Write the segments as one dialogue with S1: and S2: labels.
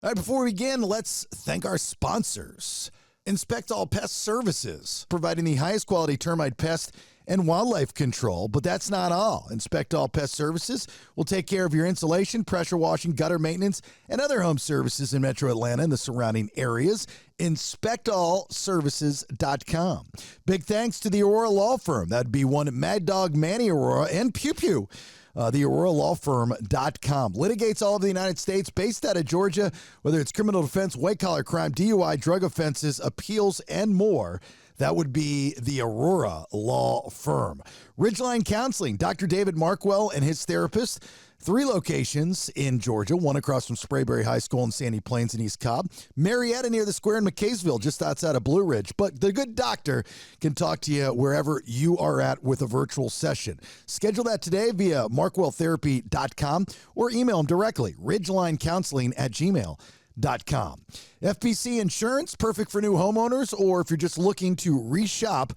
S1: All right, before we begin, let's thank our sponsors. Inspect All Pest Services, providing the highest quality termite pest and wildlife control. But that's not all. Inspect All Pest Services will take care of your insulation, pressure washing, gutter maintenance, and other home services in Metro Atlanta and the surrounding areas. InspectAllServices.com. Big thanks to the Aurora Law Firm. That'd be one Mad Dog Manny Aurora and Pew Pew. The AuroraLawFirm.com litigates all of the United States, based out of Georgia, whether it's criminal defense, white-collar crime, DUI, drug offenses, appeals, and more. That would be the Aurora Law Firm. Ridgeline Counseling, Dr. David Markwell and his therapist. 3 locations in Georgia, one across from Sprayberry High School in Sandy Plains and East Cobb. Marietta near the square in McKaysville, just outside of Blue Ridge. But the good doctor can talk to you wherever you are at with a virtual session. Schedule that today via markwelltherapy.com or email him directly, ridgelinecounseling@gmail.com. FPC Insurance, perfect for new homeowners, or if you're just looking to reshop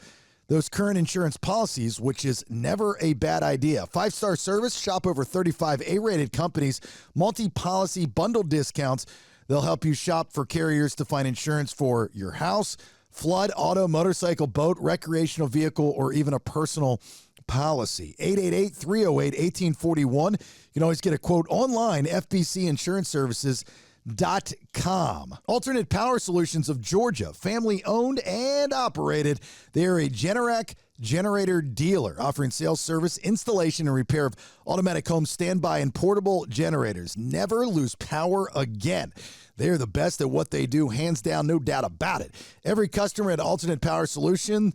S1: those current insurance policies, which is never a bad idea. 5-star service, shop over 35 A-rated companies, multi-policy bundle discounts. They'll help you shop for carriers to find insurance for your house, flood, auto, motorcycle, boat, recreational vehicle, or even a personal policy. 888-308-1841. You can always get a quote online, FBCInsuranceServices.com. Alternate Power Solutions of Georgia, family owned and operated. They are a Generac generator dealer offering sales, service, installation, and repair of automatic home standby and portable generators. Never lose power again. They're the best at what they do, hands down, no doubt about it. Every customer at Alternate Power Solutions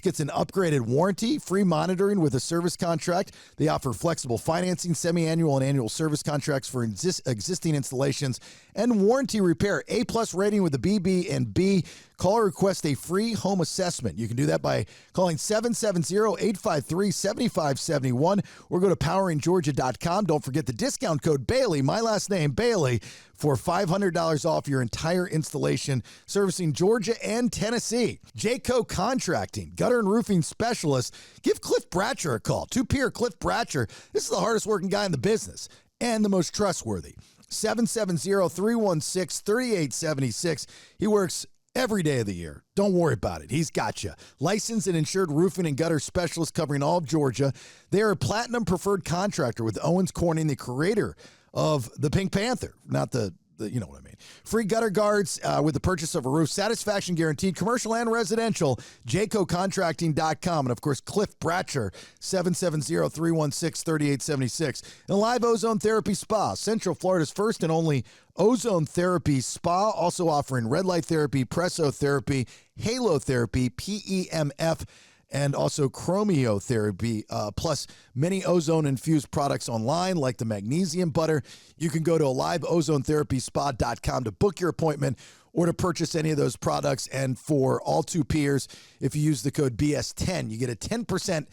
S1: gets an upgraded warranty, free monitoring with a service contract. They offer flexible financing, semi-annual and annual service contracts for existing installations, and warranty repair. A-plus rating with the BB&B. Call or request a free home assessment. You can do that by calling 770-853-7571 or go to poweringgeorgia.com. Don't forget the discount code Bailey, my last name, Bailey, for $500 off your entire installation, servicing Georgia and Tennessee. Jayco Contracting, gutter and roofing specialist. Give Cliff Bratcher a call. Two-peer Cliff Bratcher. This is the hardest working guy in the business and the most trustworthy. 770-316-3876. He works every day of the year. Don't worry about it. He's got you. Licensed and insured roofing and gutter specialist covering all of Georgia. They are a platinum preferred contractor with Owens Corning, the creator of the Pink Panther. Not the you know what I mean. Free gutter guards with the purchase of a roof. Satisfaction guaranteed, commercial and residential. JaycoContracting.com. And, of course, Cliff Bratcher, 770-316-3876. And Live Ozone Therapy Spa, Central Florida's first and only ozone therapy spa, also offering red light therapy, pressotherapy, halo therapy, PEMF, and also chromiotherapy, plus many ozone-infused products online like the magnesium butter. You can go to liveozoneTherapySpa.com to book your appointment or to purchase any of those products. And for all 2 peers, if you use the code BS10, you get a 10%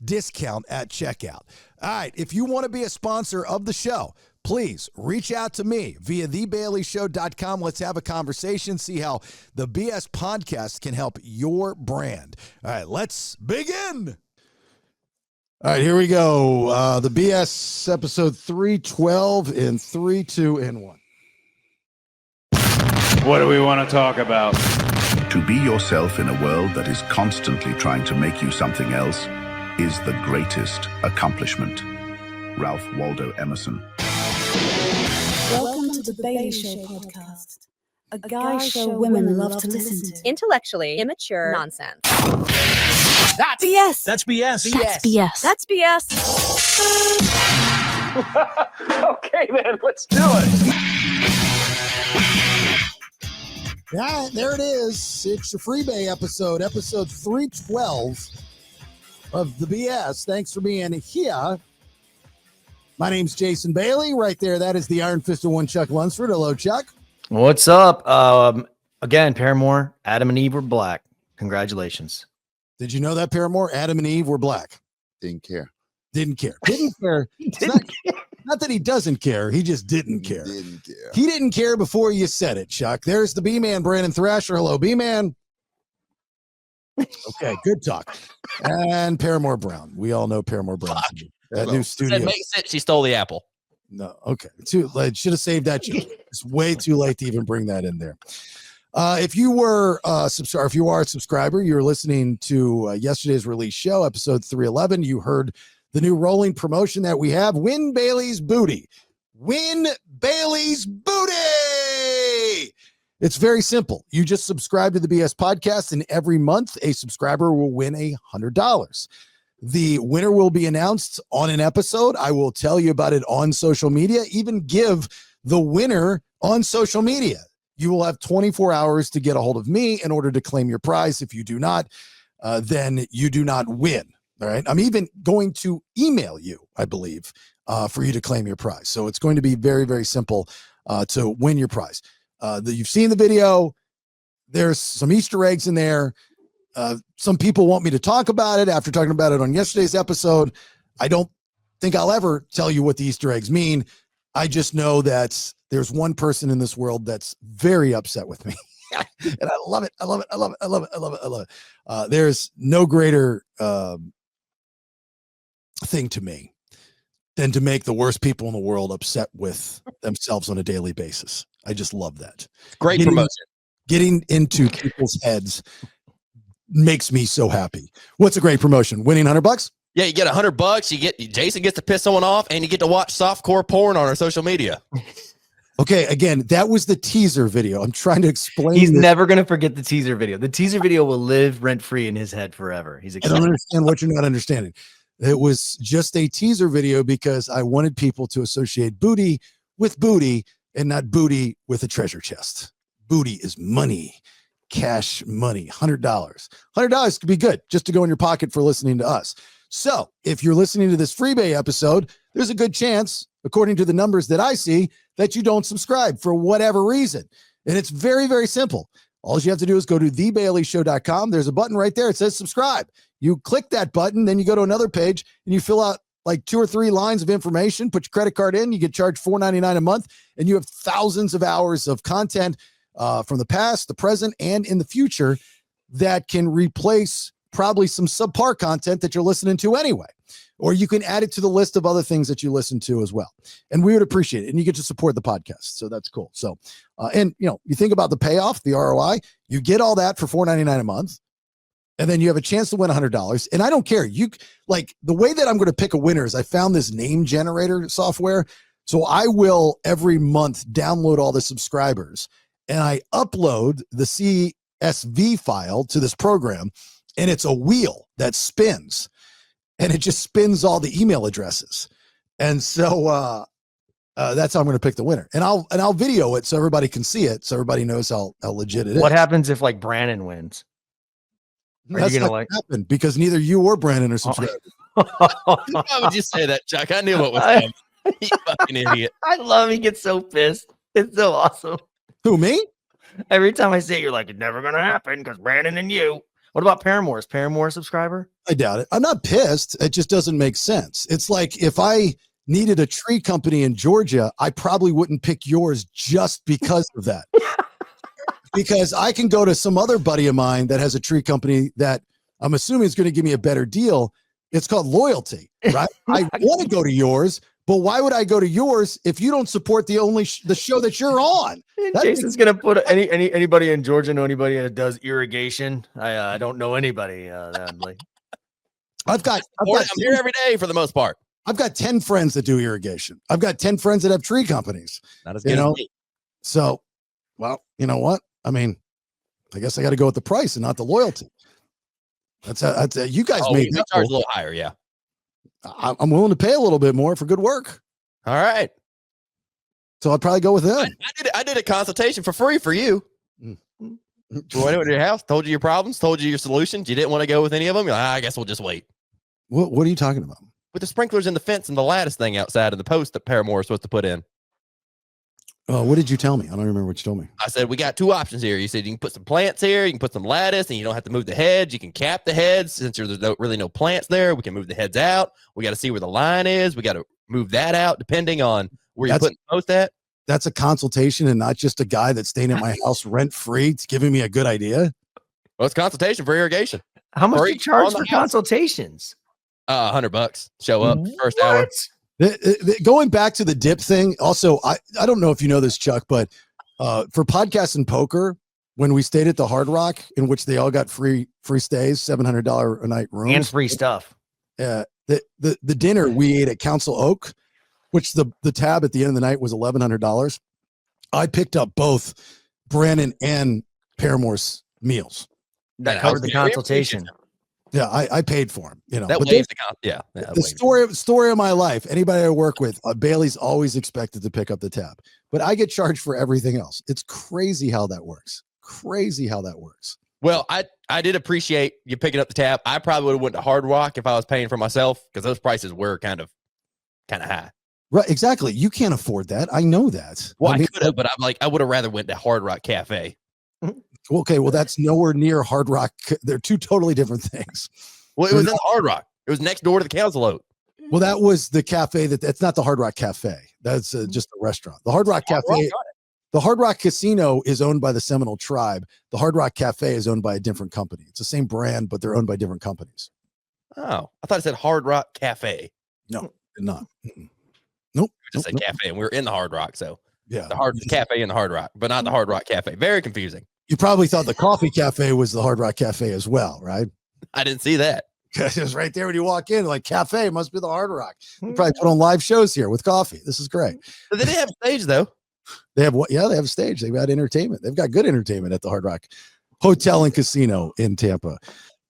S1: discount at checkout. All right, if you want to be a sponsor of the show, please reach out to me via thebaileyshow.com. Let's have a conversation, see how the BS podcast can help your brand. All right, let's begin. All right, here we go. The BS episode 312 in 3, 2, and 1.
S2: What do we want to talk about?
S3: To be yourself in a world that is constantly trying to make you something else is the greatest accomplishment. Ralph Waldo Emerson.
S4: Welcome to the Bailey Show podcast, a guy show women love to listen to.
S5: Intellectually immature nonsense.
S4: That's BS.
S6: That's BS.
S4: That's BS.
S5: That's BS.
S6: Okay, then, let's do it.
S1: Yeah, there it is. It's your Freebay episode 312 of the BS. Thanks for being here. My name's Jason Bailey. Right there, that is the Iron Fisted One, Chuck Lunsford. Hello, Chuck.
S7: What's up? Again, Paramore, Adam and Eve were black. Congratulations.
S1: Did you know that, Paramore? Adam and Eve were black.
S8: Didn't care.
S1: Didn't care. Didn't care. Not that he doesn't care. He just didn't care.
S8: Didn't care.
S1: He didn't care before you said it, Chuck. There's the B-Man, Brandon Thrasher. Hello, B-Man. Okay, good talk. And Paramore Brown. We all know Paramore Brown. That new studio.
S9: It makes sense. She stole the apple.
S1: No. Okay. Too late. Should have saved that joke. It's way too late to even bring that in there. If you were if you are a subscriber, you're listening to yesterday's release show, episode 311. You heard the new rolling promotion that we have. Win Bailey's Booty. Win Bailey's Booty. It's very simple. You just subscribe to the BS podcast, and every month a subscriber will win $100. The winner will be announced on an episode. I will tell you about it on social media, even give the winner on social media. You will have 24 hours to get a hold of me in order to claim your prize. If you do not, then you do not win. All right. I'm even going to email you, I believe, for you to claim your prize. So it's going to be very, very simple to win your prize. You've seen the video. There's some Easter eggs in there. Some people want me to talk about it after talking about it on yesterday's episode. I don't think I'll ever tell you what the Easter eggs mean. I just know that there's one person in this world that's very upset with me. And I love it. I love it. I love it. I love it. I love it. I love it. There's no greater thing to me than to make the worst people in the world upset with themselves on a daily basis. I just love that.
S8: Great promotion.
S1: Getting into people's heads makes me so happy. What's a great promotion? Winning $100?
S8: Yeah, you get $100. Jason gets to piss someone off, and you get to watch softcore porn on our social media.
S1: Okay, again, that was the teaser video. I'm trying to explain.
S7: He's never going to forget the teaser video. The teaser video will live rent-free in his head forever. He's excited.
S1: I don't understand what you're not understanding. It was just a teaser video because I wanted people to associate booty with booty and not booty with a treasure chest. Booty is money, cash money, $100. $100 could be good just to go in your pocket for listening to us. So if you're listening to this Freebay episode, there's a good chance, according to the numbers that I see, that you don't subscribe for whatever reason. And it's very, very simple. All you have to do is go to thebaileyshow.com. There's a button right there. It says subscribe. You click that button, then you go to another page and you fill out like 2 or 3 lines of information, put your credit card in, you get charged $4.99 a month, and you have thousands of hours of content from the past, the present, and in the future that can replace probably some subpar content that you're listening to anyway. Or you can add it to the list of other things that you listen to as well. And we would appreciate it. And you get to support the podcast. So that's cool. So, and you know, you think about the payoff, the ROI, you get all that for $4.99 a month. And then you have a chance to win $100. And I don't care. You like the way that I'm going to pick a winner is I found this name generator software. So I will every month download all the subscribers and I upload the CSV file to this program. And it's a wheel that spins. And it just spins all the email addresses. And so that's how I'm going to pick the winner. And I'll video it so everybody can see it, so everybody knows how legit it is.
S7: What happens if like Brandon wins?
S1: That's not going to happen because neither you or Brandon are subscribed.
S8: Why would you say that, Chuck? I knew what was coming. You fucking idiot.
S7: I love he gets so pissed. It's so awesome.
S1: Who, me?
S7: Every time I say it, you're like, it's never going to happen because Brandon and you. What about Paramore? Is Paramore a subscriber?
S1: I doubt it. I'm not pissed. It just doesn't make sense. It's like if I needed a tree company in Georgia, I probably wouldn't pick yours just because of that. Because I can go to some other buddy of mine that has a tree company that I'm assuming is going to give me a better deal. It's called loyalty, right? I want to go to yours, but why would I go to yours if you don't support the show that you're on?
S7: Jason's going to put anybody in Georgia know anybody that does irrigation. I don't know anybody. I'm
S8: here every day for the most part.
S1: I've got 10 friends that do irrigation. I've got 10 friends that have tree companies.
S8: Not as good as me.
S1: So, well, you know what? I mean, I guess I got to go with the price and not the loyalty. That's you guys made that
S8: charge a little higher. Yeah.
S1: I'm willing to pay a little bit more for good work.
S8: All right.
S1: So I'd probably go with them.
S8: I did a consultation for free for you. Went to your house, told you your problems, told you your solutions. You didn't want to go with any of them. You're like, I guess we'll just wait.
S1: What are you talking about?
S8: With the sprinklers in the fence and the lattice thing outside of the post that Paramore is supposed to put in.
S1: What did you tell me? I don't remember what you told me.
S8: I said, we got 2 options here. You said you can put some plants here. You can put some lattice and you don't have to move the heads. You can cap the heads since there's really no plants there. We can move the heads out. We got to see where the line is. We got to move that out depending on where you're putting the post at.
S1: That's a consultation and not just a guy that's staying at my house rent free. It's giving me a good idea.
S8: Well, it's consultation for irrigation.
S7: How much do you charge for consultations?
S8: $100. Show up first hour.
S1: Going back to the dip thing, also, I don't know if you know this, Chuck, but for podcasts and poker, when we stayed at the Hard Rock, in which they all got free stays, $700 a night rooms.
S7: And free stuff.
S1: The dinner we ate at Council Oak, which the tab at the end of the night was $1,100. I picked up both Brandon and Paramore's meals.
S7: That covered the consultation.
S1: Yeah, I paid for him. You know,
S8: that
S1: but
S8: waves
S1: the story of my life. Anybody I work with, Bailey's always expected to pick up the tab, but I get charged for everything else. It's crazy how that works.
S8: Well, I did appreciate you picking up the tab. I probably would have went to Hard Rock if I was paying for myself, because those prices were kind of high.
S1: Right, exactly. You can't afford that. I know that.
S8: Well, I could have, but I would have rather went to Hard Rock Cafe.
S1: Okay, well, that's nowhere near Hard Rock. They're two totally different things.
S8: Well, it was in the Hard Rock. It was next door to the Council Oak.
S1: Well, that was the cafe. That's not the Hard Rock Cafe. That's just a restaurant. The Hard Rock Cafe. The Hard Rock Casino is owned by the Seminole Tribe. The Hard Rock Cafe is owned by a different company. It's the same brand, but they're owned by different companies.
S8: Oh, I thought it said Hard Rock Cafe.
S1: No, did not. Nope.
S8: It just said cafe, and we were in the Hard Rock, so
S1: yeah,
S8: the cafe in the Hard Rock, but not the Hard Rock Cafe. Very confusing.
S1: You probably thought the coffee cafe was the Hard Rock Cafe as well, right?
S8: I didn't see that.
S1: It was right there when you walk in, like cafe must be the Hard Rock. You probably put on live shows here with coffee. This is great.
S8: But they didn't have a stage though.
S1: They have what? Yeah, they have a stage. They've got entertainment. They've got good entertainment at the Hard Rock Hotel and Casino in Tampa.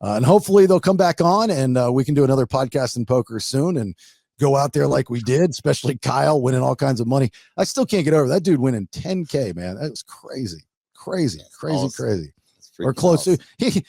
S1: And hopefully they'll come back on and we can do another podcast in poker soon and go out there like we did, especially Kyle winning all kinds of money. I still can't get over that dude winning 10K, man. That was crazy. Crazy. Or close to he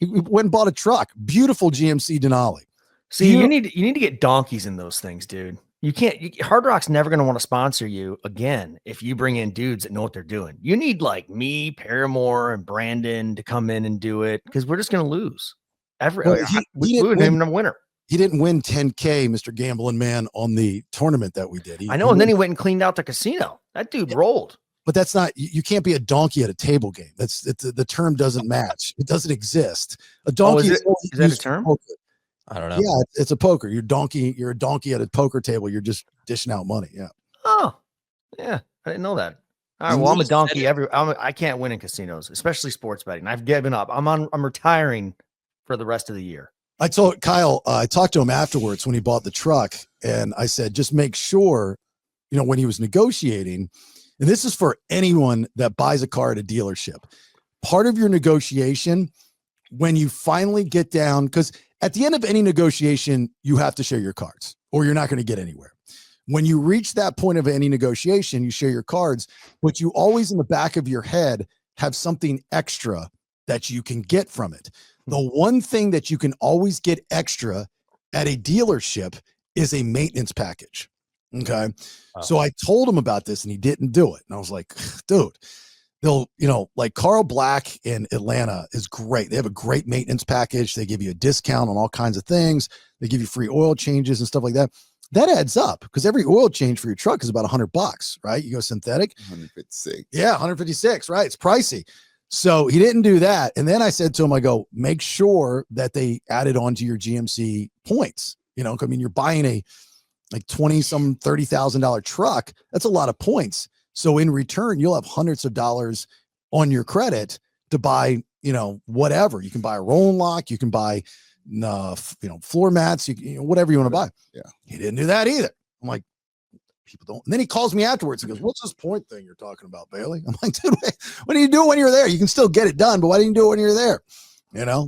S1: went and bought a truck. Beautiful GMC Denali.
S7: See, you need to get donkeys in those things, dude. You can't. Hard Rock's never going to want to sponsor you again if you bring in dudes that know what they're doing. You need like me, Paramore, and Brandon to come in and do it, because we're just going to lose. We wouldn't even have a winner.
S1: He didn't win 10K, Mr. Gambling Man, on the tournament that we did.
S7: I know, and then he went and cleaned out the casino. That dude rolled.
S1: But that's not, you can't be a donkey at a table game. The term doesn't match. It doesn't exist. A donkey
S7: is that a term?
S8: I don't know.
S1: Yeah, it's a poker. You're a donkey at a poker table. You're just dishing out money. Yeah.
S7: Oh, yeah. I didn't know that. All right. Well, I'm a donkey. I can't win in casinos, especially sports betting. I've given up. I'm retiring for the rest of the year.
S1: I told Kyle, I talked to him afterwards when he bought the truck, and I said, just make sure, when he was negotiating, and this is for anyone that buys a car at a dealership, part of your negotiation, when you finally get down, because at the end of any negotiation, you have to share your cards or you're not going to get anywhere. When you reach that point of any negotiation, you share your cards, but you always in the back of your head have something extra that you can get from it. The one thing that you can always get extra at a dealership is a maintenance package. Okay. Wow. So I told him about this and he didn't do it. And I was like, dude, they'll, like Carl Black in Atlanta is great. They have a great maintenance package. They give you a discount on all kinds of things. They give you free oil changes and stuff like that. That adds up because every oil change for your truck is about $100, right? You go synthetic.
S9: 156.
S1: Yeah. 156. Right. It's pricey. So he didn't do that. And then I said to him, I go, make sure that they added onto your GMC points. I mean, you're buying a like $30,000 truck. That's a lot of points. So in return, you'll have hundreds of dollars on your credit to buy, whatever. You can buy a rolling lock. You can buy, floor mats, whatever you want to buy.
S9: Yeah.
S1: He didn't do that either. I'm like, people don't. And then he calls me afterwards. He goes, what's this point thing you're talking about, Bailey? I'm like, dude, what do you do when you're there? You can still get it done, but why didn't you do it when you're there?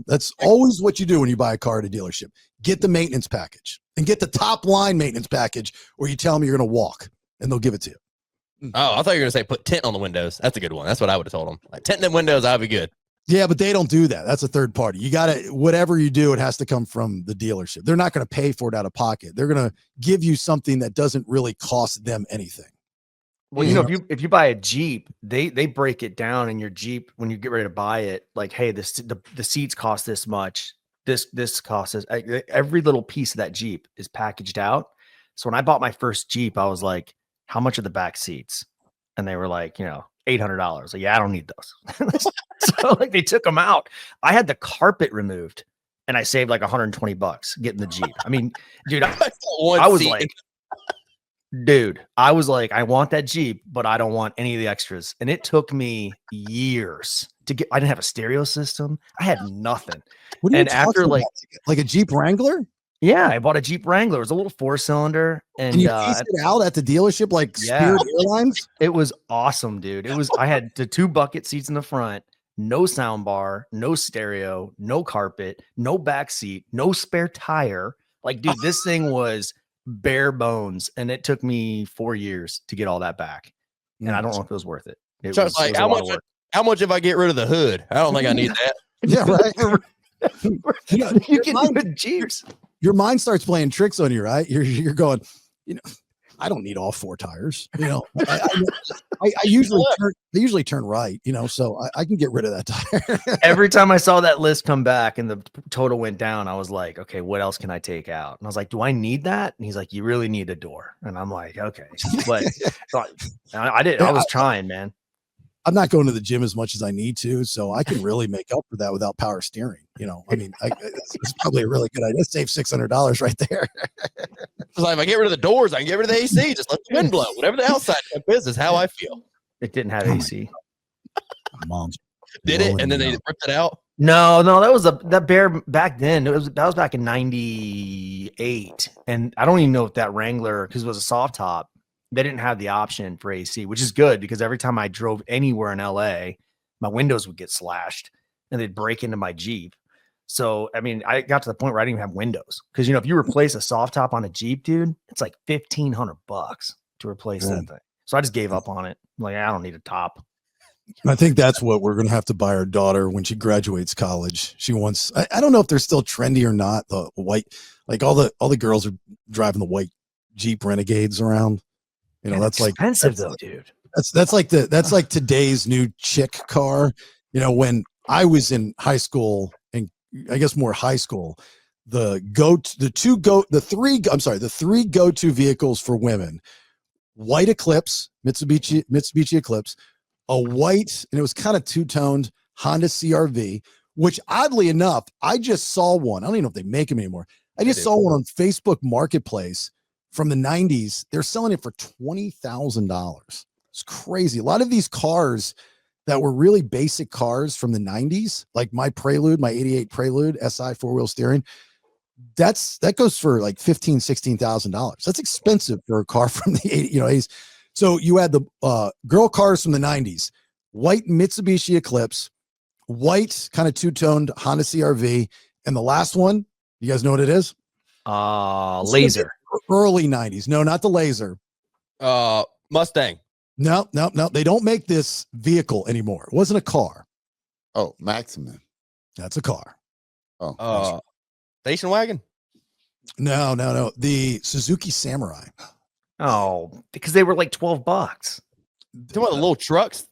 S1: That's always what you do when you buy a car at a dealership. Get the maintenance package and get the top line maintenance package, or you tell them you're going to walk and they'll give it to you.
S8: Oh, I thought you were going to say put tint on the windows. That's a good one. That's what I would have told them. Like tint in the windows, I'll be good.
S1: Yeah, but they don't do that. That's a third party. You got to, whatever you do, it has to come from the dealership. They're not going to pay for it out of pocket. They're going to give you something that doesn't really cost them anything.
S7: Well, if you buy a Jeep, they break it down in your Jeep when you get ready to buy it. Like, hey, the seats cost this much. This costs this. Every little piece of that Jeep is packaged out. So when I bought my first Jeep, I was like, how much are the back seats? And they were like, $800. Like, yeah, I don't need those. So like they took them out. I had the carpet removed and I saved like $120 getting the Jeep. I mean, dude, I was like, Dude, I was like, I want that Jeep, but I don't want any of the extras. And it took me years to get. I didn't have a stereo system. I had nothing.
S1: What are you
S7: And after
S1: talking about? Like a Jeep Wrangler?
S7: yeah, I bought a Jeep Wrangler. It was a little 4-cylinder,
S1: And you pieced it out at the dealership like Spirit Airlines?
S7: it was awesome, dude. It was. I had the 2 bucket seats in the front, no sound bar, no stereo, no carpet, no back seat, no spare tire. Like, dude, this thing was bare bones, and it took me 4 years to get all that back. And I don't know if it was worth it.
S8: So it's like, how much if I get rid of the hood? I don't think I need that.
S1: Yeah, right.
S7: You can do Jeeps.
S1: Your mind starts playing tricks on you, right? You're going, I don't need all 4 tires. I usually turn right, so I can get rid of that tire.
S7: Every time I saw that list come back and the total went down, I was like, okay, what else can I take out? And I was like, do I need that? And he's like, you really need a door. And I'm like, okay, but I was trying, man.
S1: I'm not going to the gym as much as I need to, so I can really make up for that without power steering. It's probably a really good idea. Save $600 right there.
S8: It's like, if I get rid of the doors, I can get rid of the AC. Just let the wind blow. Whatever the outside temp is how I feel.
S7: It didn't have AC.
S1: Mom's
S8: did it, and then they ripped it out.
S7: No, that was that bear back then. That was back in '98, and I don't even know if that Wrangler, because it was a soft top, they didn't have the option for AC, which is good because every time I drove anywhere in LA, my windows would get slashed and they'd break into my Jeep. So, I mean, I got to the point where I didn't even have windows because, if you replace a soft top on a Jeep, dude, it's like $1,500 to replace that thing. So I just gave up on it. I'm like, I don't need a top.
S1: I think that's what we're going to have to buy our daughter when she graduates college. She wants, I don't know if they're still trendy or not. The white, like all the girls are driving the white Jeep Renegades around. That's like
S7: expensive though, dude.
S1: That's like today's new chick car. When I was in high school, and I guess more high school, the three go-to vehicles for women: white Eclipse, Mitsubishi Eclipse, a white, and it was kind of two-toned Honda CRV, which oddly enough, I just saw one. I don't even know if they make them anymore. I just saw one on Facebook Marketplace from the 90s. They're selling it for $20,000. It's crazy. A lot of these cars that were really basic cars from the 90s, like my Prelude, my 88 Prelude SI 4-wheel steering, that goes for like $15,000, $16,000. That's expensive for a car from the 80s. So you had the girl cars from the 90s, white Mitsubishi Eclipse, white kind of two-toned Honda CRV, and the last one, you guys know what it is?
S7: Laser.
S1: Early 90s. No, not the Laser.
S8: Mustang.
S1: No. They don't make this vehicle anymore. It wasn't a car.
S9: Oh, Maximin.
S1: That's a car.
S9: Oh,
S8: Station wagon.
S1: No. The Suzuki Samurai.
S7: Oh, because they were like $12.
S8: Talking about the little trucks.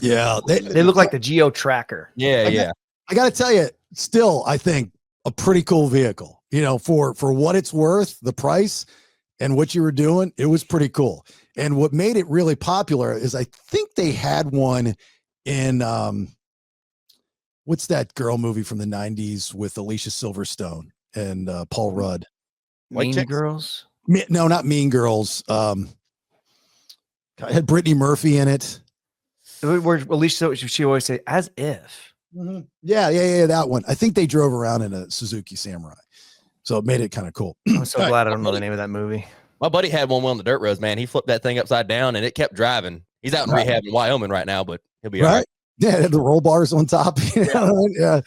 S1: Yeah,
S7: They look like the Geo Tracker.
S8: Yeah.
S1: I got to tell you, still, I think a pretty cool vehicle. For what it's worth, the price and what you were doing, it was pretty cool. And what made it really popular is I think they had one in what's that girl movie from the 90s with Alicia Silverstone and Paul Rudd?
S7: Mean Girls?
S1: No, not Mean Girls. It had Brittany Murphy in it.
S7: Where Alicia, she always say, as if.
S1: Mm-hmm. Yeah, that one. I think they drove around in a Suzuki Samurai. So it made it kind of cool.
S7: I'm so glad I don't know the name of that movie.
S8: My buddy had one on the dirt roads, man. He flipped that thing upside down and it kept driving. He's out in rehab in Wyoming right now, but he'll be all right.
S1: Yeah, it had the roll bars on top. Yeah.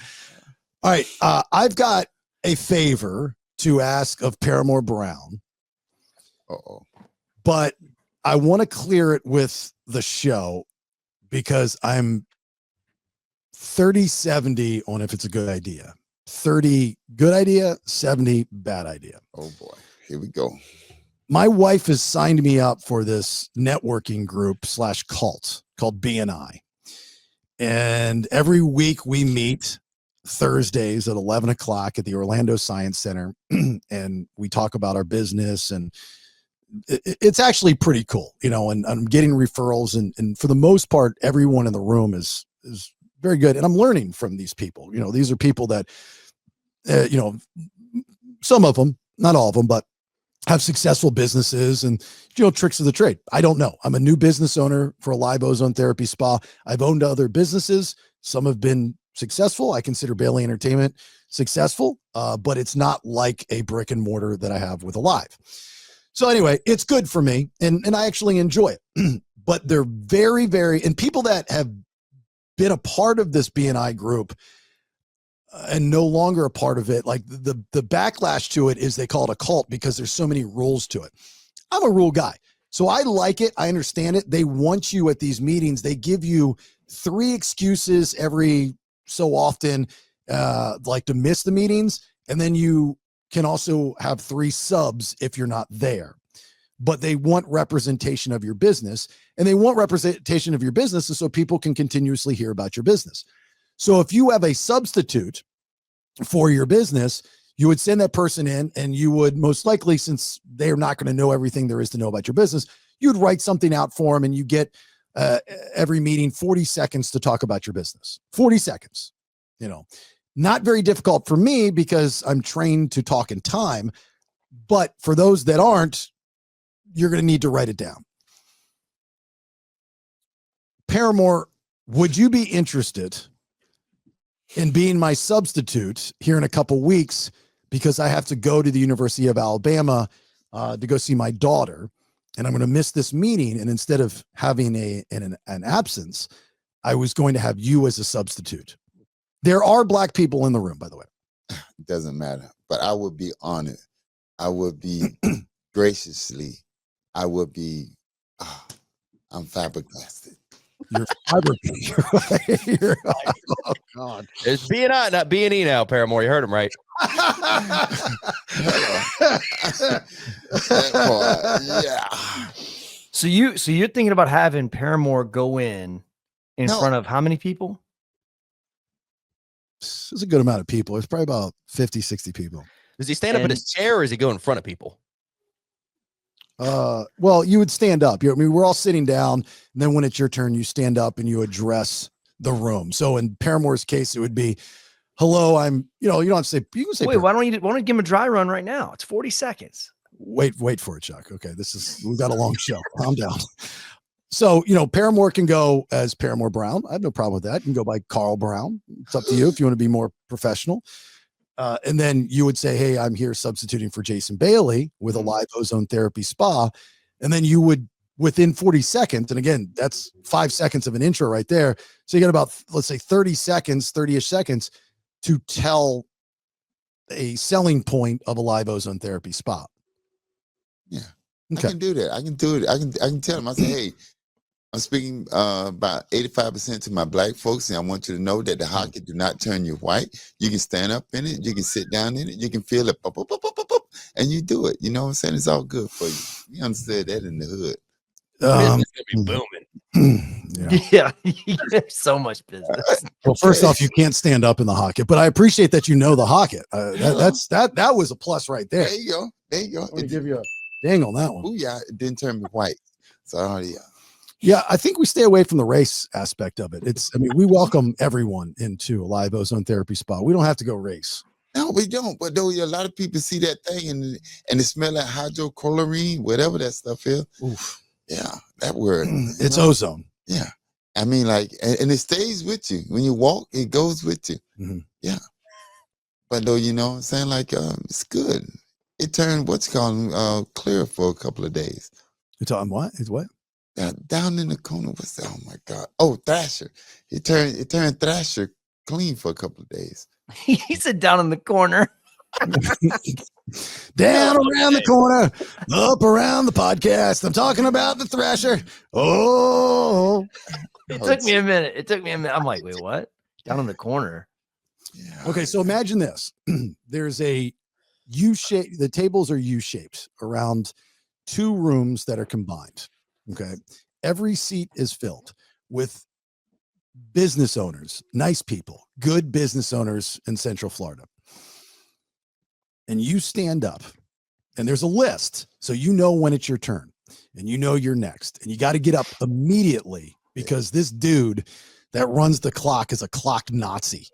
S1: All right. I've got a favor to ask of Paramore Brown. But I want to clear it with the show because I'm 30-70 on if it's a good idea. 30 good idea, 70 bad idea.
S9: Oh boy, here we go.
S1: My wife has signed me up for this networking group / cult called BNI. And every week we meet Thursdays at 11 o'clock at the Orlando Science Center. And we talk about our business, and it's actually pretty cool, and I'm getting referrals, and for the most part, everyone in the room is very good. And I'm learning from these people. These are people that, some of them, not all of them, but have successful businesses and, tricks of the trade. I don't know. I'm a new business owner for a live ozone therapy spa. I've owned other businesses. Some have been successful. I consider Bailey Entertainment successful, but it's not like a brick and mortar that I have with Alive. So anyway, it's good for me and I actually enjoy it, but they're very, very, and people that have been a part of this BNI group and no longer a part of it, like the backlash to it is they call it a cult because there's so many rules to it. I'm a rule guy, so I like it. I understand it. They want you at these meetings. They give you 3 excuses every so often, like to miss the meetings. And then you can also have 3 subs if you're not there, but they want representation of your business, and they want representation of your business so people can continuously hear about your business. So if you have a substitute for your business, you would send that person in, and you would most likely, since they're not going to know everything there is to know about your business, you would write something out for them, and you get every meeting 40 seconds to talk about your business. 40 seconds, not very difficult for me because I'm trained to talk in time, but for those that aren't, you're going to need to write it down. Paramore, would you be interested in being my substitute here in a couple weeks, because I have to go to the University of Alabama to go see my daughter, and I'm going to miss this meeting. And instead of having an absence, I was going to have you as a substitute. There are Black people in the room, by the way.
S9: It doesn't matter, but I would be honored. I would be graciously. I would be. I'm flabbergasted.
S1: You're fiber. Oh God!
S8: It's BNI, not B&E now, Paramore. You heard him right.
S9: Yeah.
S7: So you're thinking about having Paramore go in front of how many people?
S1: It's a good amount of people. It's probably about 50, 60 people.
S8: Does he stand up in his chair, or is he go in front of people?
S1: Well, you would stand up. We're all sitting down, and then when it's your turn, you stand up and you address the room. So in Paramore's case, it would be, "Hello, I'm." You don't have to say. You can say.
S7: Wait, why don't you give him a dry run right now? It's 40 seconds.
S1: Wait for it, Chuck. Okay, we've got a long show. Calm down. So Paramore can go as Paramore Brown. I have no problem with that. You can go by Carl Brown. It's up to you if you want to be more professional. And then you would say, "Hey, I'm here substituting for Jason Bailey with a live ozone therapy spa." And then you would, within 40 seconds, and again, that's 5 seconds of an intro right there. So you got about, let's say 30-ish seconds to tell a selling point of a live ozone therapy spa.
S9: Yeah.
S1: Okay.
S9: I can do that. I can do it. I can tell them. I say, "Hey, I'm speaking about 85% to my Black folks, and I want you to know that the hockey do not turn you white. You can stand up in it. You can sit down in it. You can feel it, pop, pop, pop, pop, pop, and you do it. You know what I'm saying? It's all good for you." We understood that in the hood.
S8: Business gonna be booming.
S7: Yeah. There's so much business.
S1: Well, first off, you can't stand up in the hocket, but I appreciate that you know the hocket. That was a plus right there.
S9: There you go. There you go.
S1: I'm gonna give you a ding on that one.
S9: Oh yeah, it didn't turn me white. So yeah.
S1: Yeah, I think we stay away from the race aspect of it. We welcome everyone into a live ozone therapy spa. We don't have to go race.
S9: No, we don't. But though a lot of people see that thing and it smell like hydrochlorine, whatever that stuff is.
S1: Oof.
S9: Yeah, that word.
S1: It's ozone.
S9: Yeah. I mean, like, and it stays with you. When you walk, it goes with you.
S1: Mm-hmm.
S9: Yeah. But though, I'm saying, like, it's good. It turned clear for a couple of days.
S1: You're talking what? It's what?
S9: Down in the corner, what's that? Oh my God! Oh, Thrasher. It turned Thrasher clean for a couple of days.
S7: He said down in the corner.
S1: Down around the corner, up around the podcast. I'm talking about the Thrasher. Oh,
S7: It took me a minute. I'm like, wait, what? Down in the corner.
S9: Yeah.
S1: Okay, so imagine this. There's a U-shape. The tables are U-shaped around 2 rooms that are combined. Okay. Every seat is filled with business owners, nice people, good business owners in Central Florida. And you stand up and there's a list. So when it's your turn and you're next, and you got to get up immediately because this dude that runs the clock is a clock Nazi.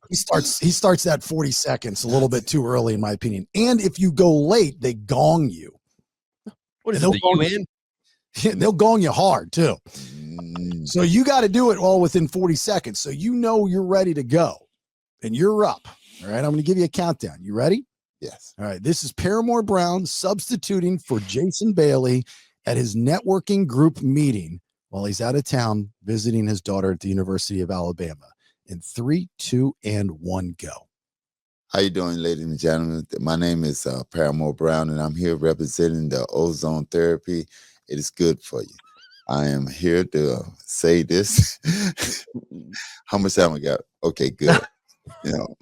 S1: He starts that 40 seconds a little bit too early, in my opinion. And if you go late, they gong you.
S8: What is
S1: And
S8: it, the UN?
S1: they'll gong you hard too. So you got to do it all within 40 seconds. So you know you're ready to go. And you're up. All right. I'm going to give you a countdown. You ready?
S9: Yes.
S1: All right. This is Paramore Brown substituting for Jason Bailey at his networking group meeting while he's out of town visiting his daughter at the University of Alabama. In 3, 2, and 1, go.
S9: How you doing, ladies and gentlemen? My name is Paramore Brown, and I'm here representing the ozone therapy. It is good for you. I am here to say this. How much time I got? Okay, good. You know,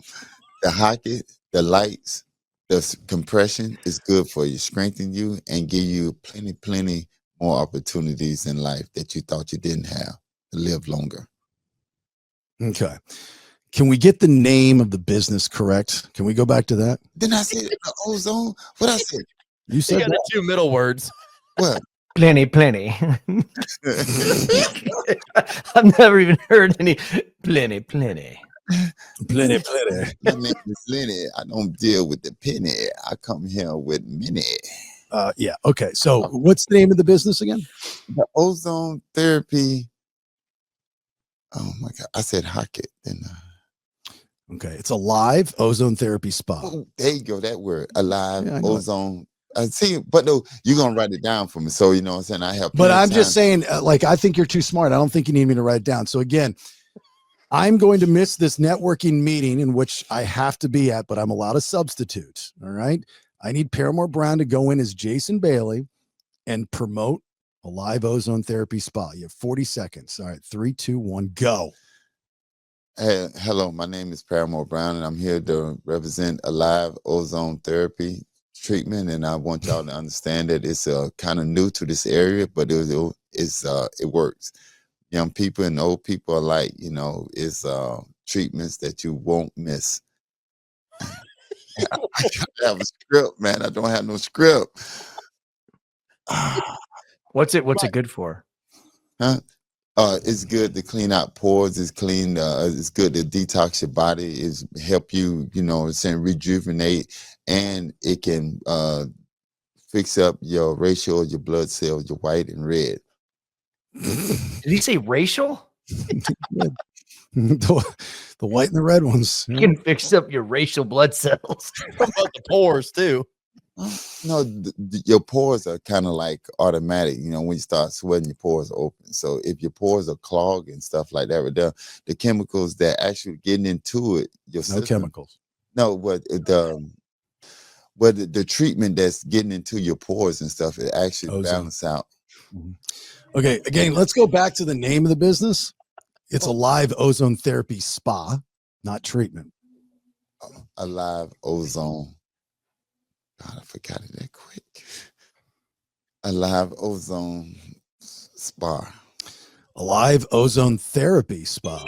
S9: the hockey, the lights, the compression is good for you, strengthen you, and give you plenty more opportunities in life that you thought you didn't have to live longer.
S1: Okay. Can we get the name of the business correct? Can we go back to that?
S9: Then I said the ozone. What I said?
S1: You
S8: You
S1: said
S8: got the two middle words.
S9: What?
S7: Plenty. I've never even heard any plenty.
S1: plenty.
S9: My name is Lenny. I don't deal with the penny. I come here with many.
S1: Yeah. Okay. So what's the name of the business again?
S9: The ozone therapy. Oh my God. I said hockey. Then
S1: Okay. It's a live ozone therapy spa.
S9: oh, there you go. That word. Alive,
S1: Yeah, I know it.
S9: ozone. I see, but no, you're gonna write it down for me. So you know what I'm saying? I have
S1: But
S9: plenty of
S1: I'm just
S9: time.
S1: saying, like, I think you're too smart. I don't think you need me to write it down. So again, I'm going to miss this networking meeting in which I have to be at, but I'm allowed to substitute. All right. I need Paramore Brown to go in as Jason Bailey and promote a live ozone therapy spa. You have 40 seconds. All right. 3, 2, 1, go.
S9: Hey, hello, my name is Paramore Brown, and I'm here to represent Alive Ozone Therapy treatment. And I want y'all to understand that it's kind of new to this area, but it works. Young people and old people alike, you know, it's treatments that you won't miss. I gotta have a script, man. I don't have no script.
S7: What's it good for?
S9: Huh? It's good to clean out pores. It's clean. It's good to detox your body. It's help you, you know, it's saying rejuvenate, and it can fix up your ratio of your blood cells, your white and red.
S7: Did he say racial?
S1: the white and the red ones.
S7: You can fix up your racial blood cells.
S8: What about the pores too?
S9: No, your pores are kind of like automatic. You know, when you start sweating, your pores are open. So if your pores are clogged and stuff like that, the chemicals that actually getting into it, your
S1: No
S9: system,
S1: chemicals.
S9: no, but the treatment that's getting into your pores and stuff, it actually
S1: Ozone.
S9: balance out.
S1: Okay. Again, let's go back to the name of the business. It's a live ozone therapy spa, not treatment.
S9: Alive Ozone. God, I forgot it that quick. Alive Ozone Spa.
S1: A live ozone therapy spa.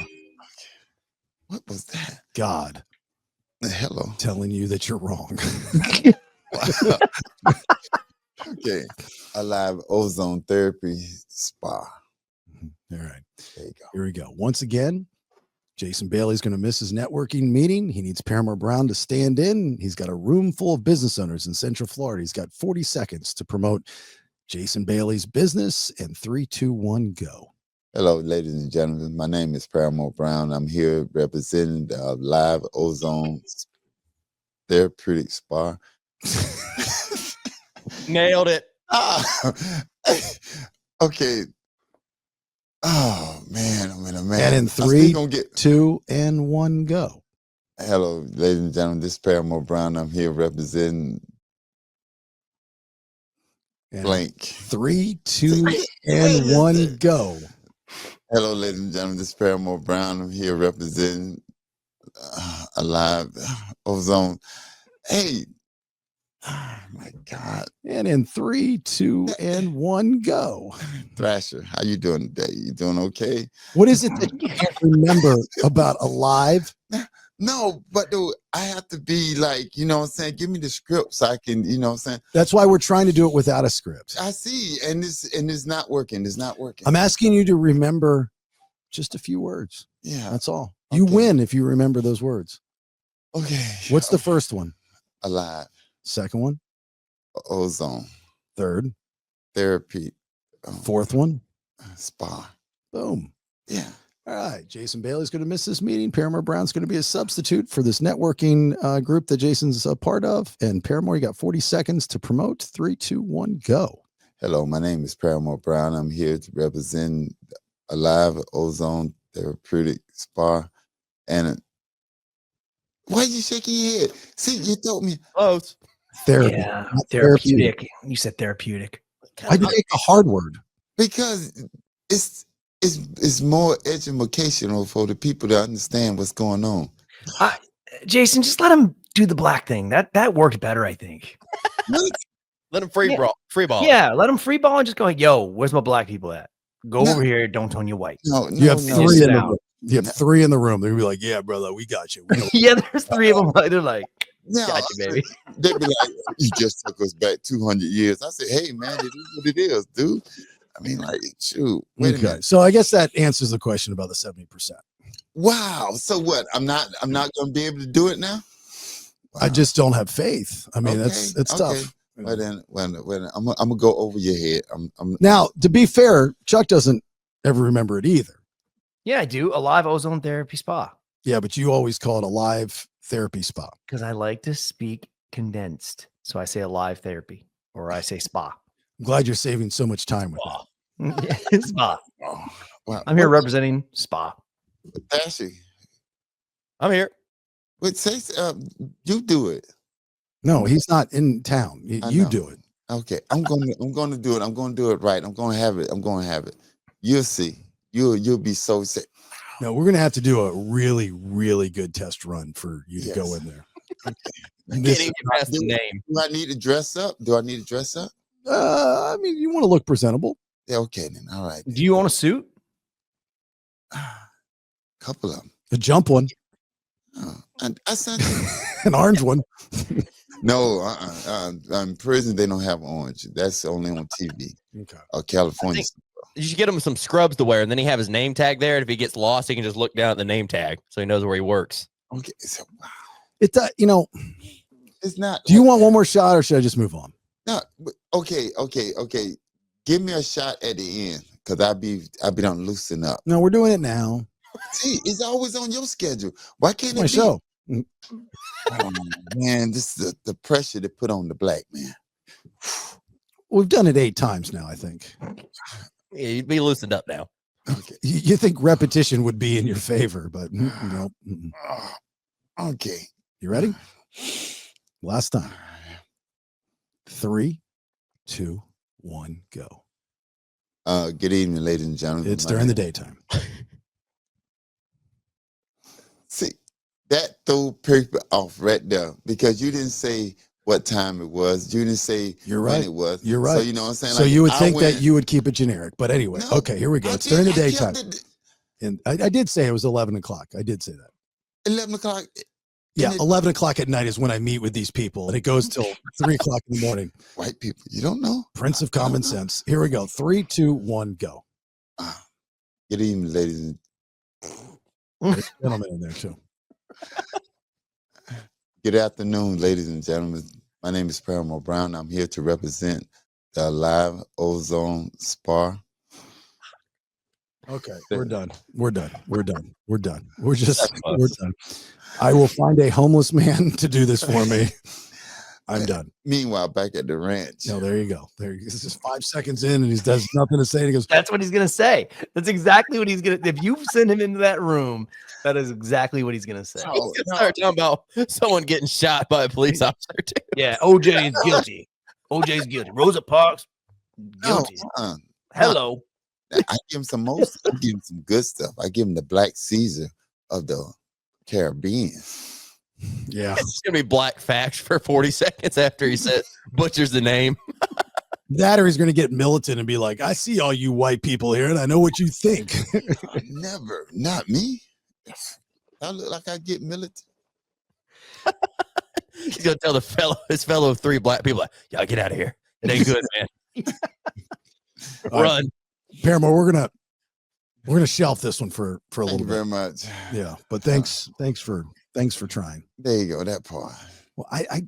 S9: What was that?
S1: God,
S9: Hello.
S1: telling you that you're wrong.
S9: Okay. Alive Ozone Therapy Spa.
S1: All right.
S9: There you go.
S1: Here we go. Once again, Jason Bailey's going to miss his networking meeting. He needs Paramore Brown to stand in. He's got a room full of business owners in Central Florida. He's got 40 seconds to promote Jason Bailey's business. And 3, 2, 1, go.
S9: Hello, ladies and gentlemen. My name is Paramore Brown. I'm here representing the Live Ozone Therapeutic Spa.
S8: Nailed it.
S9: Okay. Oh man, I'm in a man.
S1: And in
S9: I still
S1: 3,
S9: gonna get
S1: 2, and 1, go.
S9: hello, ladies and gentlemen. This is Paramore Brown. I'm here representing
S1: And
S9: blank.
S1: 3, 2, and 1, go.
S9: Hello, ladies and gentlemen. This is Paramore Brown. I'm here representing Alive Ozone. Hey, oh my God,
S1: And in 3, 2, and 1, go.
S9: Thrasher, how you doing today? You doing okay?
S1: What is it that you can't remember about Alive?
S9: No, but dude, I have to be like, you know what I'm saying? Give me the script so I can, you know what I'm saying?
S1: That's why we're trying to do it without a script.
S9: I see, and it's not working. It's not working.
S1: I'm asking you to remember Just a few words.
S9: Yeah.
S1: That's all. You win if you remember those words.
S9: Okay.
S1: What's the first one?
S9: Alive.
S1: Second one?
S9: Ozone.
S1: Third?
S9: Therapy.
S1: Fourth one?
S9: Spa.
S1: Boom.
S9: Yeah.
S1: All right. Jason Bailey's going to miss this meeting. Paramore Brown's going to be a substitute for this networking group that Jason's a part of. And Paramore, you got 40 seconds to promote. 3, 2, 1, go.
S9: Hello, my name is Paramore Brown. I'm here to represent Alive Ozone Therapeutic Spa. And why are you shaking your head? See, you told me.
S8: Oh,
S1: Therapy.
S7: Yeah,
S1: not
S7: therapeutic. You said therapeutic.
S1: Why'd you take a hard word?
S9: Because it's more educational for the people to understand what's going on.
S7: Jason, just let him do the black thing. That worked better, I think.
S8: let him free ball.
S7: Yeah, let him free ball and just go, yo, where's my black people at? Go over here. Don't turn you white.
S1: You have three in the room. You have three in the room. They'll be like, yeah, brother, we got you.
S7: Yeah, there's three of them. They're like,
S9: No,
S7: got you, baby.
S9: They'd be like, you just took us back 200 years. I said, hey, man, it is what it is, dude. I mean, like, shoot. Wait a minute.
S1: So I guess that answers the question about the 70%.
S9: Wow. So what? I'm not going to be able to do it now? Wow.
S1: I just don't have faith. I mean,
S9: Okay,
S1: it's tough.
S9: Well, then, when I'm gonna go over your head.
S1: Now, to be fair, Chuck doesn't ever remember it either.
S7: Yeah, I do. A live ozone therapy spa.
S1: Yeah, but you always call it a live therapy spa.
S7: Because I like to speak condensed. So I say a live therapy or I say spa.
S1: I'm glad you're saving so much time with that.
S7: Spa.
S9: Oh, wow.
S7: I'm here representing spa.
S9: Ashley,
S8: I'm here.
S9: wait, say you do it.
S1: No, he's not in town. You do it.
S9: Okay, I'm gonna do it. I'm gonna do it right. I'm gonna have it. You'll see. You'll be so sick.
S1: No, we're gonna have to do a really, really good test run for you to go in there.
S9: Okay.
S8: I can't even pass the name.
S9: Do I need to dress up?
S1: I mean, you want to look presentable.
S9: Yeah, okay then. All right.
S7: Do you own a suit?
S9: Couple of them.
S1: A jump one.
S9: Oh, and I sent you.
S1: An orange one.
S9: No, in prison they don't have orange. That's only on TV.
S1: Okay.
S9: Or California.
S8: You should get him some scrubs to wear, and then he have his name tag there. And if he gets lost, he can just look down at the name tag, so he knows where he works.
S9: Okay, so wow.
S1: It's
S9: not.
S1: Do you want one more shot, or should I just move on?
S9: No. Okay. Give me a shot at the end, because I'll be done loosen up.
S1: No, we're doing it now.
S9: See, it's always on your schedule. Why can't
S1: It's
S9: it
S1: my
S9: be?
S1: show.
S9: Oh, man, this is the pressure to put on the black man.
S1: We've done it 8 times now, I think.
S8: Yeah, you'd be loosened up now.
S9: Okay.
S1: You think repetition would be in your favor, but no.
S9: Okay.
S1: You ready? Last time. 3, 2, 1, go.
S9: Good evening, ladies and gentlemen.
S1: It's during the daytime.
S9: See, that threw people off right there because you didn't say what time it was. You didn't say
S1: You're
S9: when
S1: right.
S9: it was.
S1: You're right.
S9: So you know what I'm saying?
S1: So
S9: Like,
S1: you would
S9: I
S1: think that
S9: went-
S1: you would keep it generic. But anyway,
S9: No,
S1: okay, here we go.
S9: I
S1: It's during the
S9: kept
S1: daytime.
S9: it
S1: And I did say it was 11 o'clock. I did say that.
S9: 11 o'clock.
S1: Yeah,
S9: And it-
S1: 11 o'clock at night is when I meet with these people, and it goes till 3 o'clock in the morning.
S9: White people, you don't know?
S1: Prince of common sense. Here we go. 3, 2, 1, go.
S9: Good evening, ladies and
S1: There's a gentleman in there too.
S9: good afternoon, ladies and gentlemen. My name is Paramore Brown. I'm here to represent the Live Ozone Spa.
S1: Okay, we're done. We're done. We're done. We're done. We're done. I will find a homeless man to do this for me. I'm done.
S9: Meanwhile, back at the ranch.
S1: No, there you go. This is 5 seconds in, and he does nothing to say. And he goes,
S7: That's what he's going to say. That's exactly what he's going to. If you send him into that room, that is exactly what he's going to say.
S8: He's gonna start talking about someone getting shot by a police officer too.
S7: Yeah, OJ is guilty. OJ's guilty. Rosa Parks, guilty.
S9: No,
S7: Hello.
S9: I give him some most. I give him some good stuff. I give him the Black Caesar of the Caribbean.
S1: yeah.
S8: It's gonna be black facts for 40 seconds after he said butchers the name.
S1: That or he's going to get militant and be like, I see all you white people here, and I know what you think.
S9: Never, not me. I look like I get militant.
S8: He's gonna tell his fellow 3 black people, like, y'all get out of here. It ain't good, man.
S1: All right.
S8: Run.
S1: Paramore, we're going to We're gonna shelf this one for a
S9: Thank
S1: little
S9: you
S1: bit.
S9: very much.
S1: Yeah, but thanks for trying.
S9: There you go. That part.
S1: Well, I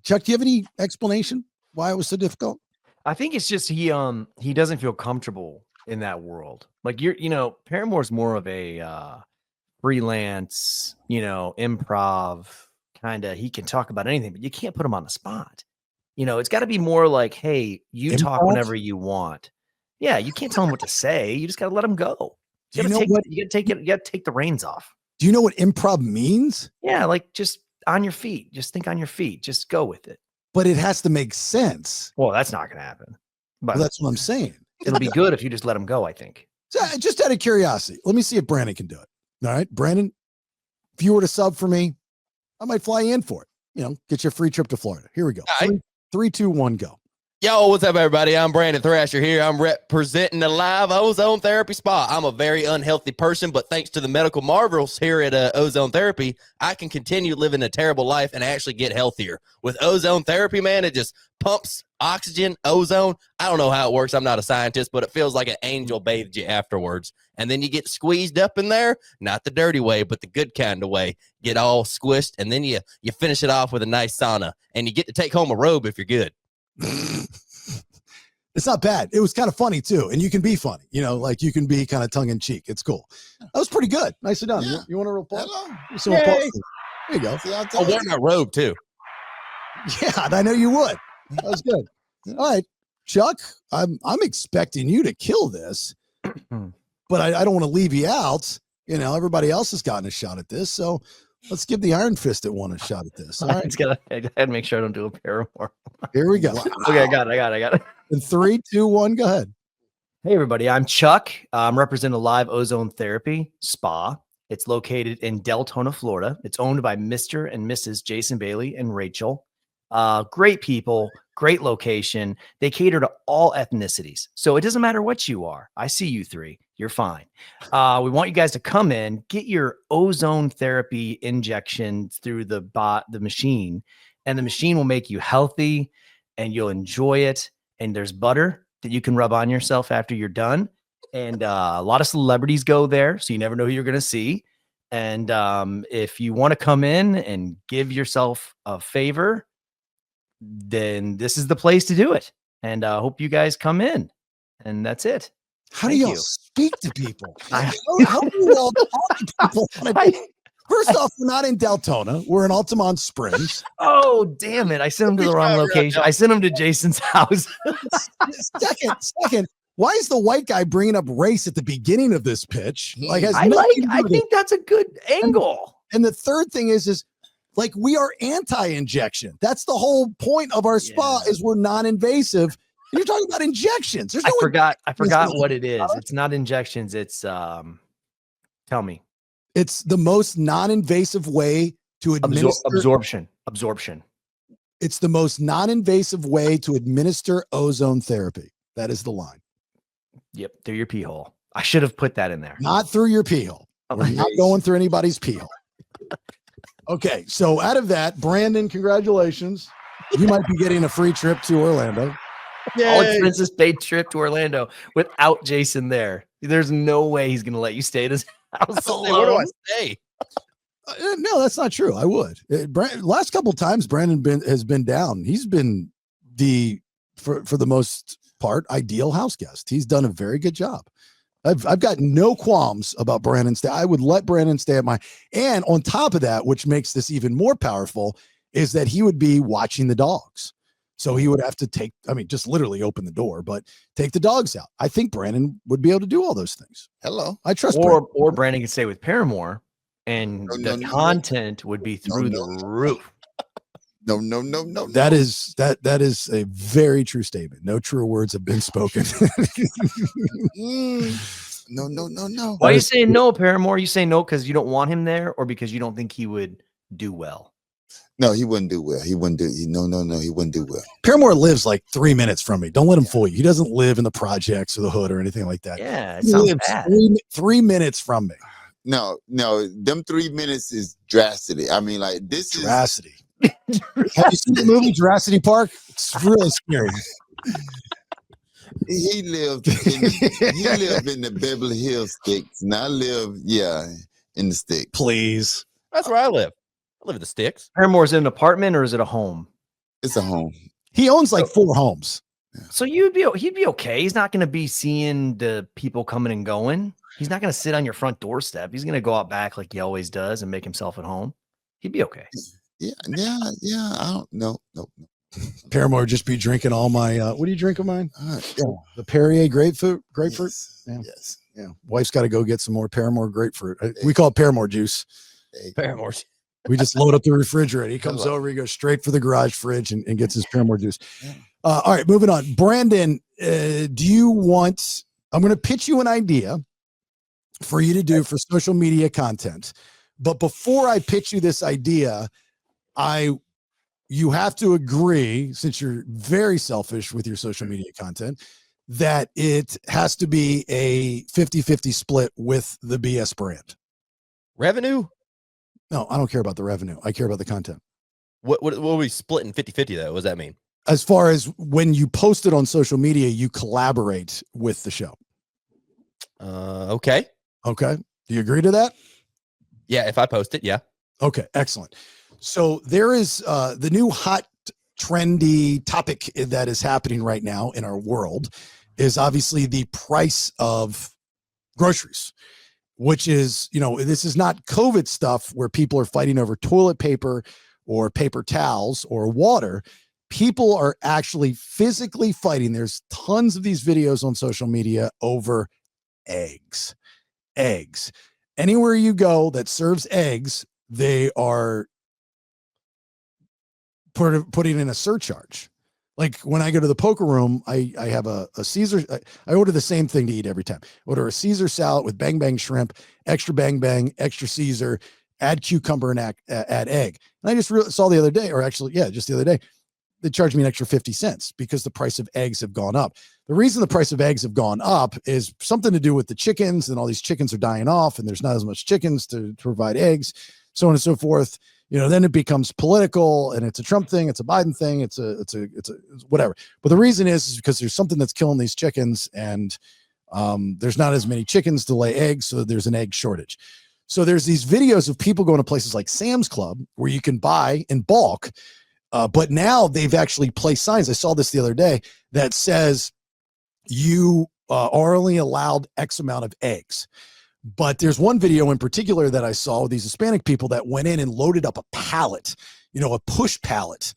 S1: Chuck, do you have any explanation why it was so difficult?
S7: I think it's just he doesn't feel comfortable in that world. Like Paramore's more of a freelance, improv kind of. He can talk about anything, but you can't put him on the spot. It's got to be more like, hey, you talk
S1: Improv?
S7: whenever you want. Yeah, you can't tell him what to say. You just got to let him go.
S1: Do you know what?
S7: You got to take the reins off.
S1: Do you know what improv means?
S7: Yeah, like just on your feet. Just think on your feet. Just go with it.
S1: But it has to make sense.
S7: Well, that's not going to happen. But
S1: Well, that's what I'm saying.
S7: it'll be good if you just let him go, I think.
S1: So, just out of curiosity, let me see if Brandon can do it. All right, Brandon, if you were to sub for me, I might fly you in for it. Get your free trip to Florida. Here we go.
S8: All right.
S1: 3, 2, 1, go.
S8: Yo, what's up, everybody? I'm Brandon Thrasher here. I'm representing the Live Ozone Therapy Spa. I'm a very unhealthy person, but thanks to the medical marvels here at Ozone Therapy, I can continue living a terrible life and actually get healthier. With ozone therapy, man, it just pumps oxygen, ozone. I don't know how it works. I'm not a scientist, but it feels like an angel bathed you afterwards. And then you get squeezed up in there, not the dirty way, but the good kind of way. Get all squished, and then you finish it off with a nice sauna, and you get to take home a robe if you're good.
S1: It's not bad. It was kind of funny too, and you can be funny. Like you can be kind of tongue in cheek. It's cool. That was pretty good. Nicely done.
S9: Yeah.
S1: You want a real applause?
S9: Hello.
S1: Some applause. There you go.
S9: See, I
S8: I'll
S9: told
S8: wear
S9: you.
S8: my robe, too.
S1: Yeah, I know you would. That was good. All right, Chuck, I'm expecting you to kill this, but I don't want to leave you out. Everybody else has gotten a shot at this, so let's give the Iron Fist at one a shot at this. All right,
S7: I gotta make sure I don't do a Paramore.
S1: here we go.
S7: Okay, I got it.
S1: In 3, 2, 1, go ahead.
S7: Hey, everybody. I'm Chuck. I'm representing Live Ozone Therapy Spa. It's located in Deltona, Florida. It's owned by Mr. and Mrs. Jason Bailey and Rachel. Great people, great location. They cater to all ethnicities. So it doesn't matter what you are. I see you three. You're fine. We want you guys to come in, get your ozone therapy injection through the machine, and the machine will make you healthy and you'll enjoy it. And there's butter that you can rub on yourself after you're done. And a lot of celebrities go there, so you never know who you're going to see. And if you want to come in and give yourself a favor, then this is the place to do it. And I hope you guys come in. And that's it.
S1: How do
S7: Thank
S1: y'all
S7: you.
S1: speak to people? How do you all talk to people? First off, we're not in Deltona. We're in Altamont Springs.
S7: Oh, damn it. I sent him to the wrong location. I sent him to Jason's house.
S1: Second, why is the white guy bringing up race at the beginning of this pitch? Like,
S7: I think that's a good angle.
S1: And the third thing is like we are anti-injection. That's the whole point of our spa is we're non-invasive. And you're talking about injections. There's no
S7: I forgot what it is. It's not injections. It's tell me.
S1: It's the most non-invasive way to administer
S7: Absorption.
S1: It's the most non-invasive way to administer ozone therapy. That is the line.
S7: Yep, through your pee hole. I should have put that in there.
S1: Not through your pee hole. We're not going through anybody's pee hole. Okay, so out of that, Brandon, congratulations. You might be getting a free trip to Orlando.
S7: All expenses paid trip to Orlando without Jason there. There's no way he's going to let you stay at his house alone.
S8: Where do I stay?
S1: No, that's not true. I would. Last couple of times Brandon has been down. He's been for the most part, ideal house guest. He's done a very good job. I've got no qualms about Brandon stay. I would let Brandon stay at and on top of that, which makes this even more powerful, is that he would be watching the dogs. So he would have to just literally open the door, but take the dogs out. I think Brandon would be able to do all those things.
S9: Hello.
S1: I trust
S7: Brandon.
S1: Brandon.
S7: Or Brandon can stay with Paramore and the content would be through the roof.
S9: No.
S1: That is a very true statement. No truer words have been spoken.
S9: No.
S7: Why are you saying no, Paramore? You say no because you don't want him there or because you don't think he would do well?
S9: No, he wouldn't do well. He wouldn't do. No, he wouldn't do well.
S1: Paramore lives like 3 minutes from me. Don't let him fool you. He doesn't live in the projects or the hood or anything like that.
S7: Yeah, it
S1: He
S7: sounds
S1: lives
S7: bad.
S1: 3 minutes from me.
S9: No. Them 3 minutes is drastic. I mean, like this is.
S1: Jurassic. Have you seen the movie Jurassic Park? It's really scary.
S9: he lived in the Beverly Hills sticks, and I live, in the sticks.
S1: Please.
S8: That's where I live. I live in the sticks.
S7: Paramore's an apartment or is it a home?
S9: It's a home.
S1: He owns like 4 homes.
S7: So he'd be okay. He's not going to be seeing the people coming and going. He's not going to sit on your front doorstep. He's going to go out back like he always does and make himself at home. He'd be okay.
S9: Yeah. I don't know. No.
S1: Paramore would just be drinking all my, what do you drink of mine? The Perrier grapefruit.
S9: Yes.
S1: Yeah.
S9: Yes.
S1: Yeah. Wife's got to go get some more Paramore grapefruit. We call it Paramore juice.
S8: Paramore.
S1: We just load up the refrigerator. He comes over, he goes straight for the garage fridge and gets his Paramore juice. All right, moving on. Brandon, do you want, I'm going to pitch you an idea for you to do for social media content. But before I pitch you this idea, you have to agree, since you're very selfish with your social media content, that it has to be a 50-50 split with the BS brand.
S8: Revenue?
S1: No, I don't care about the revenue. I care about the content.
S8: What are we splitting 50-50 though? What does that mean?
S1: As far as when you post it on social media, you collaborate with the show.
S8: Okay.
S1: Okay. Do you agree to that?
S8: Yeah, if I post it, yeah.
S1: Okay, excellent. So there is the new hot, trendy topic that is happening right now in our world is obviously the price of groceries, which is, this is not COVID stuff where people are fighting over toilet paper or paper towels or water. People are actually physically fighting. There's tons of these videos on social media over eggs. Anywhere you go that serves eggs, they are putting in a surcharge. Like when I go to the poker room, I have a Caesar. I order the same thing to eat every time. Order a Caesar salad with bang bang shrimp, extra bang bang, extra Caesar, add cucumber and add egg. And I just saw the other day, or actually, just the other day, they charged me an extra 50 cents because the price of eggs have gone up. The reason the price of eggs have gone up is something to do with the chickens, and all these chickens are dying off and there's not as much chickens to provide eggs, so on and so forth. Then it becomes political, and it's a Trump thing. It's a Biden thing. It's whatever. But the reason is because there's something that's killing these chickens, and there's not as many chickens to lay eggs. So there's an egg shortage. So there's these videos of people going to places like Sam's Club where you can buy in bulk. But now they've actually placed signs. I saw this the other day that says you are only allowed X amount of eggs. But there's one video in particular that I saw with these Hispanic people that went in and loaded up a pallet, a push pallet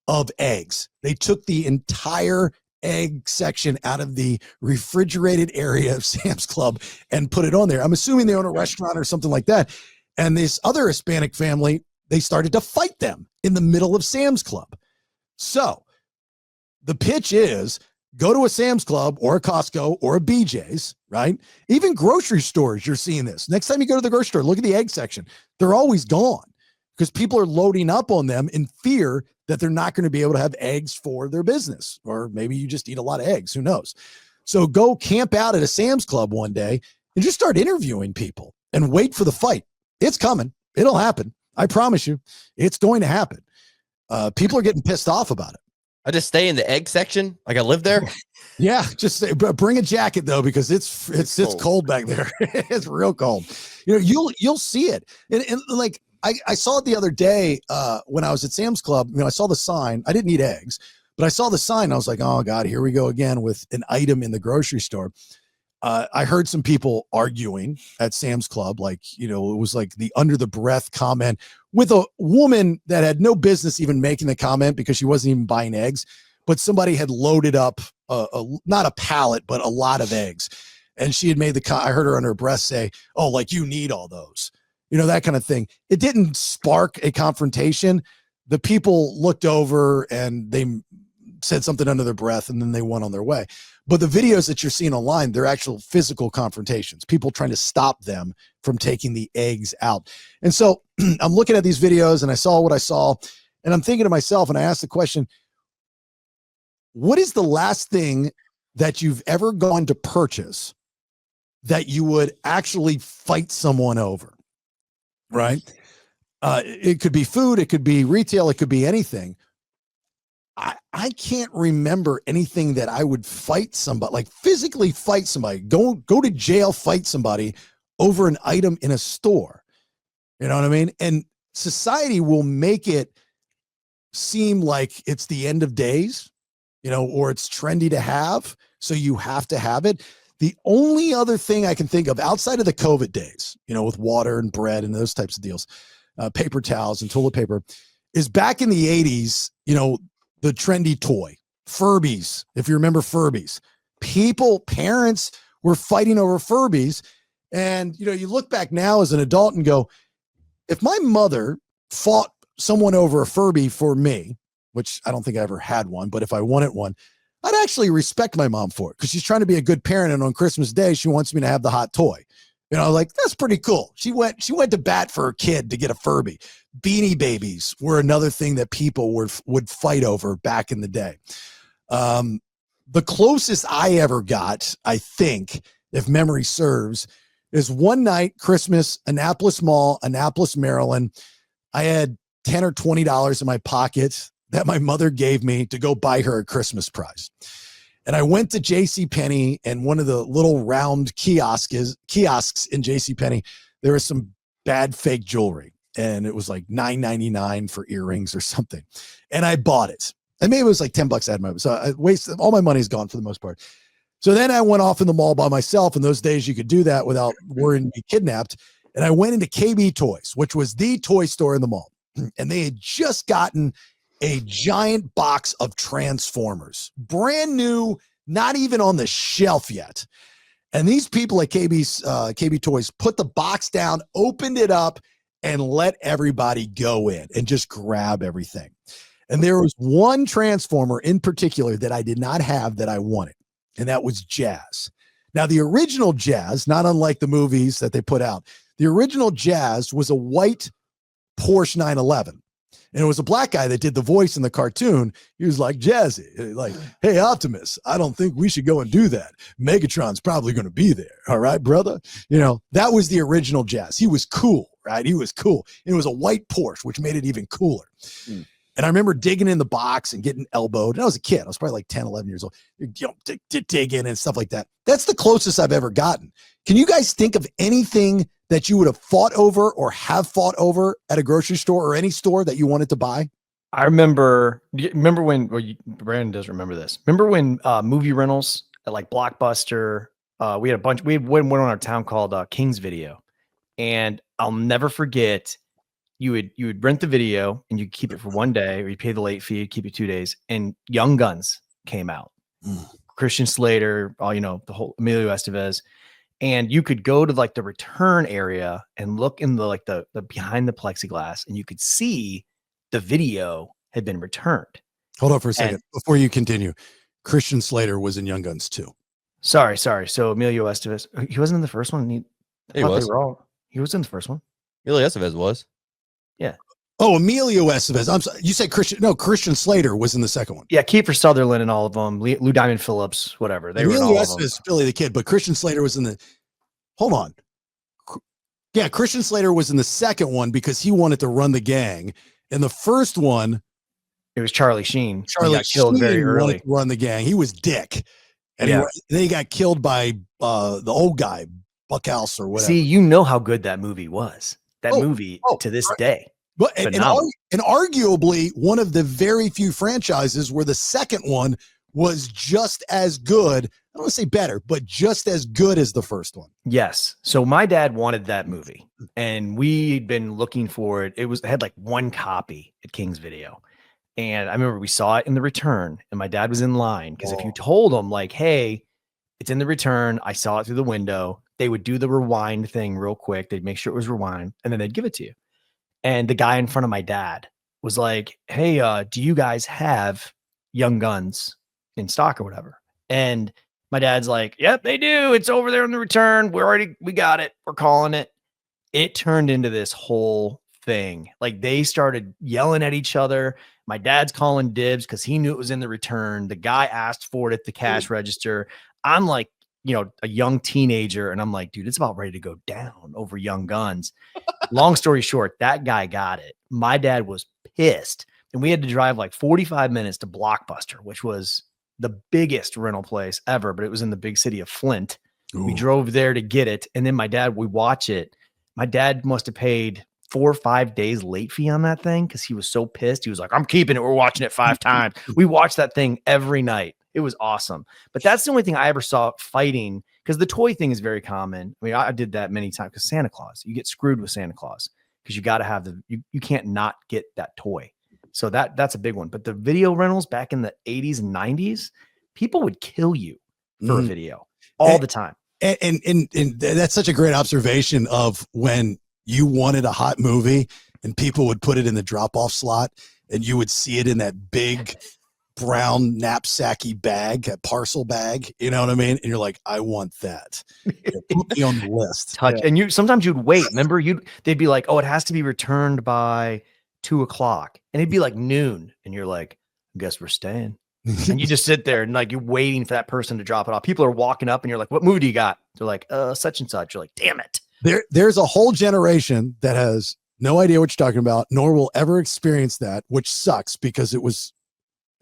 S1: of eggs. They took the entire egg section out of the refrigerated area of Sam's Club and put it on there. I'm assuming they own a restaurant or something like that. And this other Hispanic family, they started to fight them in the middle of Sam's Club. So the pitch is, go to a Sam's Club or a Costco or a BJ's, right? Even grocery stores, you're seeing this. Next time you go to the grocery store, look at the egg section. They're always gone because people are loading up on them in fear that they're not going to be able to have eggs for their business. Or maybe you just eat a lot of eggs. Who knows? So go camp out at a Sam's Club one day and just start interviewing people and wait for the fight. It's coming. It'll happen. I promise you, it's going to happen. People are getting pissed off about it.
S8: I just stay in the egg section. Like I live there.
S1: Yeah. Just bring a jacket though, because it's cold back there. It's real cold. You'll see it. And like, I saw it the other day when I was at Sam's Club. I saw the sign. I didn't eat eggs, but I saw the sign. I was like, oh God, here we go again with an item in the grocery store. I heard some people arguing at Sam's Club, like, it was like the under the breath comment with a woman that had no business even making the comment because she wasn't even buying eggs, but somebody had loaded up not a pallet, but a lot of eggs. And she had made I heard her under her breath say, oh, like you need all those, that kind of thing. It didn't spark a confrontation. The people looked over and they said something under their breath and then they went on their way. But the videos that you're seeing online, they're actual physical confrontations, people trying to stop them from taking the eggs out. And so I'm looking at these videos and I saw what I saw and I'm thinking to myself, and I asked the question, what is the last thing that you've ever gone to purchase that you would actually fight someone over? Right? It could be food, it could be retail, it could be anything. I can't remember anything that I would fight somebody, like physically fight somebody, go to jail, fight somebody over an item in a store. You know what I mean? And society will make it seem like it's the end of days, or it's trendy to have. So you have to have it. The only other thing I can think of outside of the COVID days, with water and bread and those types of deals, paper towels and toilet paper, is back in the 80s, the trendy toy, Furbies. If you remember Furbies, parents were fighting over Furbies. And, you look back now as an adult and go, if my mother fought someone over a Furby for me, which I don't think I ever had one, but if I wanted one, I'd actually respect my mom for it because she's trying to be a good parent. And on Christmas Day, she wants me to have the hot toy. Like, that's pretty cool. She went to bat for her kid to get a Furby. Beanie Babies were another thing that people would fight over back in the day. The closest I ever got, I think, if memory serves, is one night, Christmas, Annapolis Mall, Annapolis, Maryland. I had $10 or $20 in my pocket that my mother gave me to go buy her a Christmas prize. And I went to JCPenney, and one of the little round kiosks in JCPenney, there was some bad fake jewelry. And it was like $9.99 for earrings or something. And I bought it. And maybe it was like $10 I had my, so I wasted, all my money's gone for the most part. So then I went off in the mall by myself. In those days, you could do that without worrying to be kidnapped. And I went into KB Toys, which was the toy store in the mall. And they had just gotten a giant box of Transformers, brand new, not even on the shelf yet. And these people at KB Toys put the box down, opened it up, and let everybody go in and just grab everything. And there was one Transformer in particular that I did not have that I wanted, and that was Jazz. Now, the original Jazz, not unlike the movies that they put out, the original Jazz was a white Porsche 911. And it was a black guy that did the voice in the cartoon. He was like, Jazzy, like, hey, Optimus, I don't think we should go and do that. Megatron's probably going to be there. All right, brother. That was the original Jazz. He was cool, right? He was cool. And it was a white Porsche, which made it even cooler. Mm. And I remember digging in the box and getting elbowed. And I was a kid. I was probably like 10, 11 years old. Dig in and stuff like that. That's the closest I've ever gotten. Can you guys think of anything that you would have fought over or have fought over at a grocery store or any store that you wanted to buy?
S7: I remember when, Brandon does remember this. Remember when movie rentals at like Blockbuster, we had one on our town called King's Video. And I'll never forget, you would rent the video and you keep it for one day, or you pay the late fee, keep it 2 days. And Young Guns came out. Christian Slater, the whole Emilio Estevez. And you could go to like the return area and look in the behind the plexiglass, and you could see the video had been returned.
S1: Hold on for a second before you continue. Christian Slater was in Young Guns too.
S7: Sorry. So Emilio Estevez, he wasn't in the first one.
S8: He was.
S7: He was in the first one.
S8: Emilio Estevez was.
S7: Yeah.
S1: Oh, Emilio Estevez. I'm sorry. You said Christian. No, Christian Slater was in the second one.
S7: Yeah, Kiefer Sutherland and all of them. Lou Diamond Phillips, whatever.
S1: Emilio Estevez, Billy the Kid, but Christian Slater was in the. Hold on. Yeah, Christian Slater was in the second one because he wanted to run the gang. In the first one,
S7: it was Charlie Sheen.
S1: Charlie got killed very early. Run the gang. He was Dick, and then he got killed by the old guy, Buckhouse or whatever.
S7: See, you know how good that movie was. That movie to this day.
S1: But and arguably one of the very few franchises where the second one was just as good. I don't want to say better, but just as good as the first one.
S7: Yes. So my dad wanted that movie, and we'd been looking for it. It had like one copy at King's Video. And I remember we saw it in the return, and my dad was in line because if you told him like, hey, it's in the return, I saw it through the window, they would do the rewind thing real quick. They'd make sure it was rewind, and then they'd give it to you. And the guy in front of my dad was like, hey, do you guys have Young Guns in stock or whatever? And my dad's like, yep, they do. It's over there in the return. We got it. We're calling it. It turned into this whole thing. Like they started yelling at each other. My dad's calling dibs because he knew it was in the return. The guy asked for it at the cash register. I'm like, a young teenager. And I'm like, dude, it's about ready to go down over Young Guns. Long story short, that guy got it. My dad was pissed and we had to drive like 45 minutes to Blockbuster, which was the biggest rental place ever, but it was in the big city of Flint.
S1: Ooh.
S7: We drove there to get it. And then we watch it. My dad must have paid 4 or 5 days late fee on that thing because he was so pissed. He was like, I'm keeping it. We're watching it 5 times. We watched that thing every night. It was awesome. But that's the only thing I ever saw fighting, because the toy thing is very common. I mean, I did that many times because Santa Claus, you get screwed with Santa Claus because you got to have you can't not get that toy. So that's a big one. But the video rentals back in the 80s and 90s, people would kill you for a video all the time.
S1: And that's such a great observation of when you wanted a hot movie and people would put it in the drop-off slot and you would see it in that big brown knapsacky bag, that parcel bag, you know what I mean? And you're like, I want that. Put me on the list.
S7: And sometimes you'd wait. Remember, they'd be like, oh, it has to be returned by 2:00, and it'd be like noon, and you're like, I guess we're staying. And you just sit there and like you're waiting for that person to drop it off. People are walking up and you're like, what movie do you got? They're like, such and such. You're like, damn it.
S1: There's a whole generation that has no idea what you're talking about, nor will ever experience that, which sucks because it was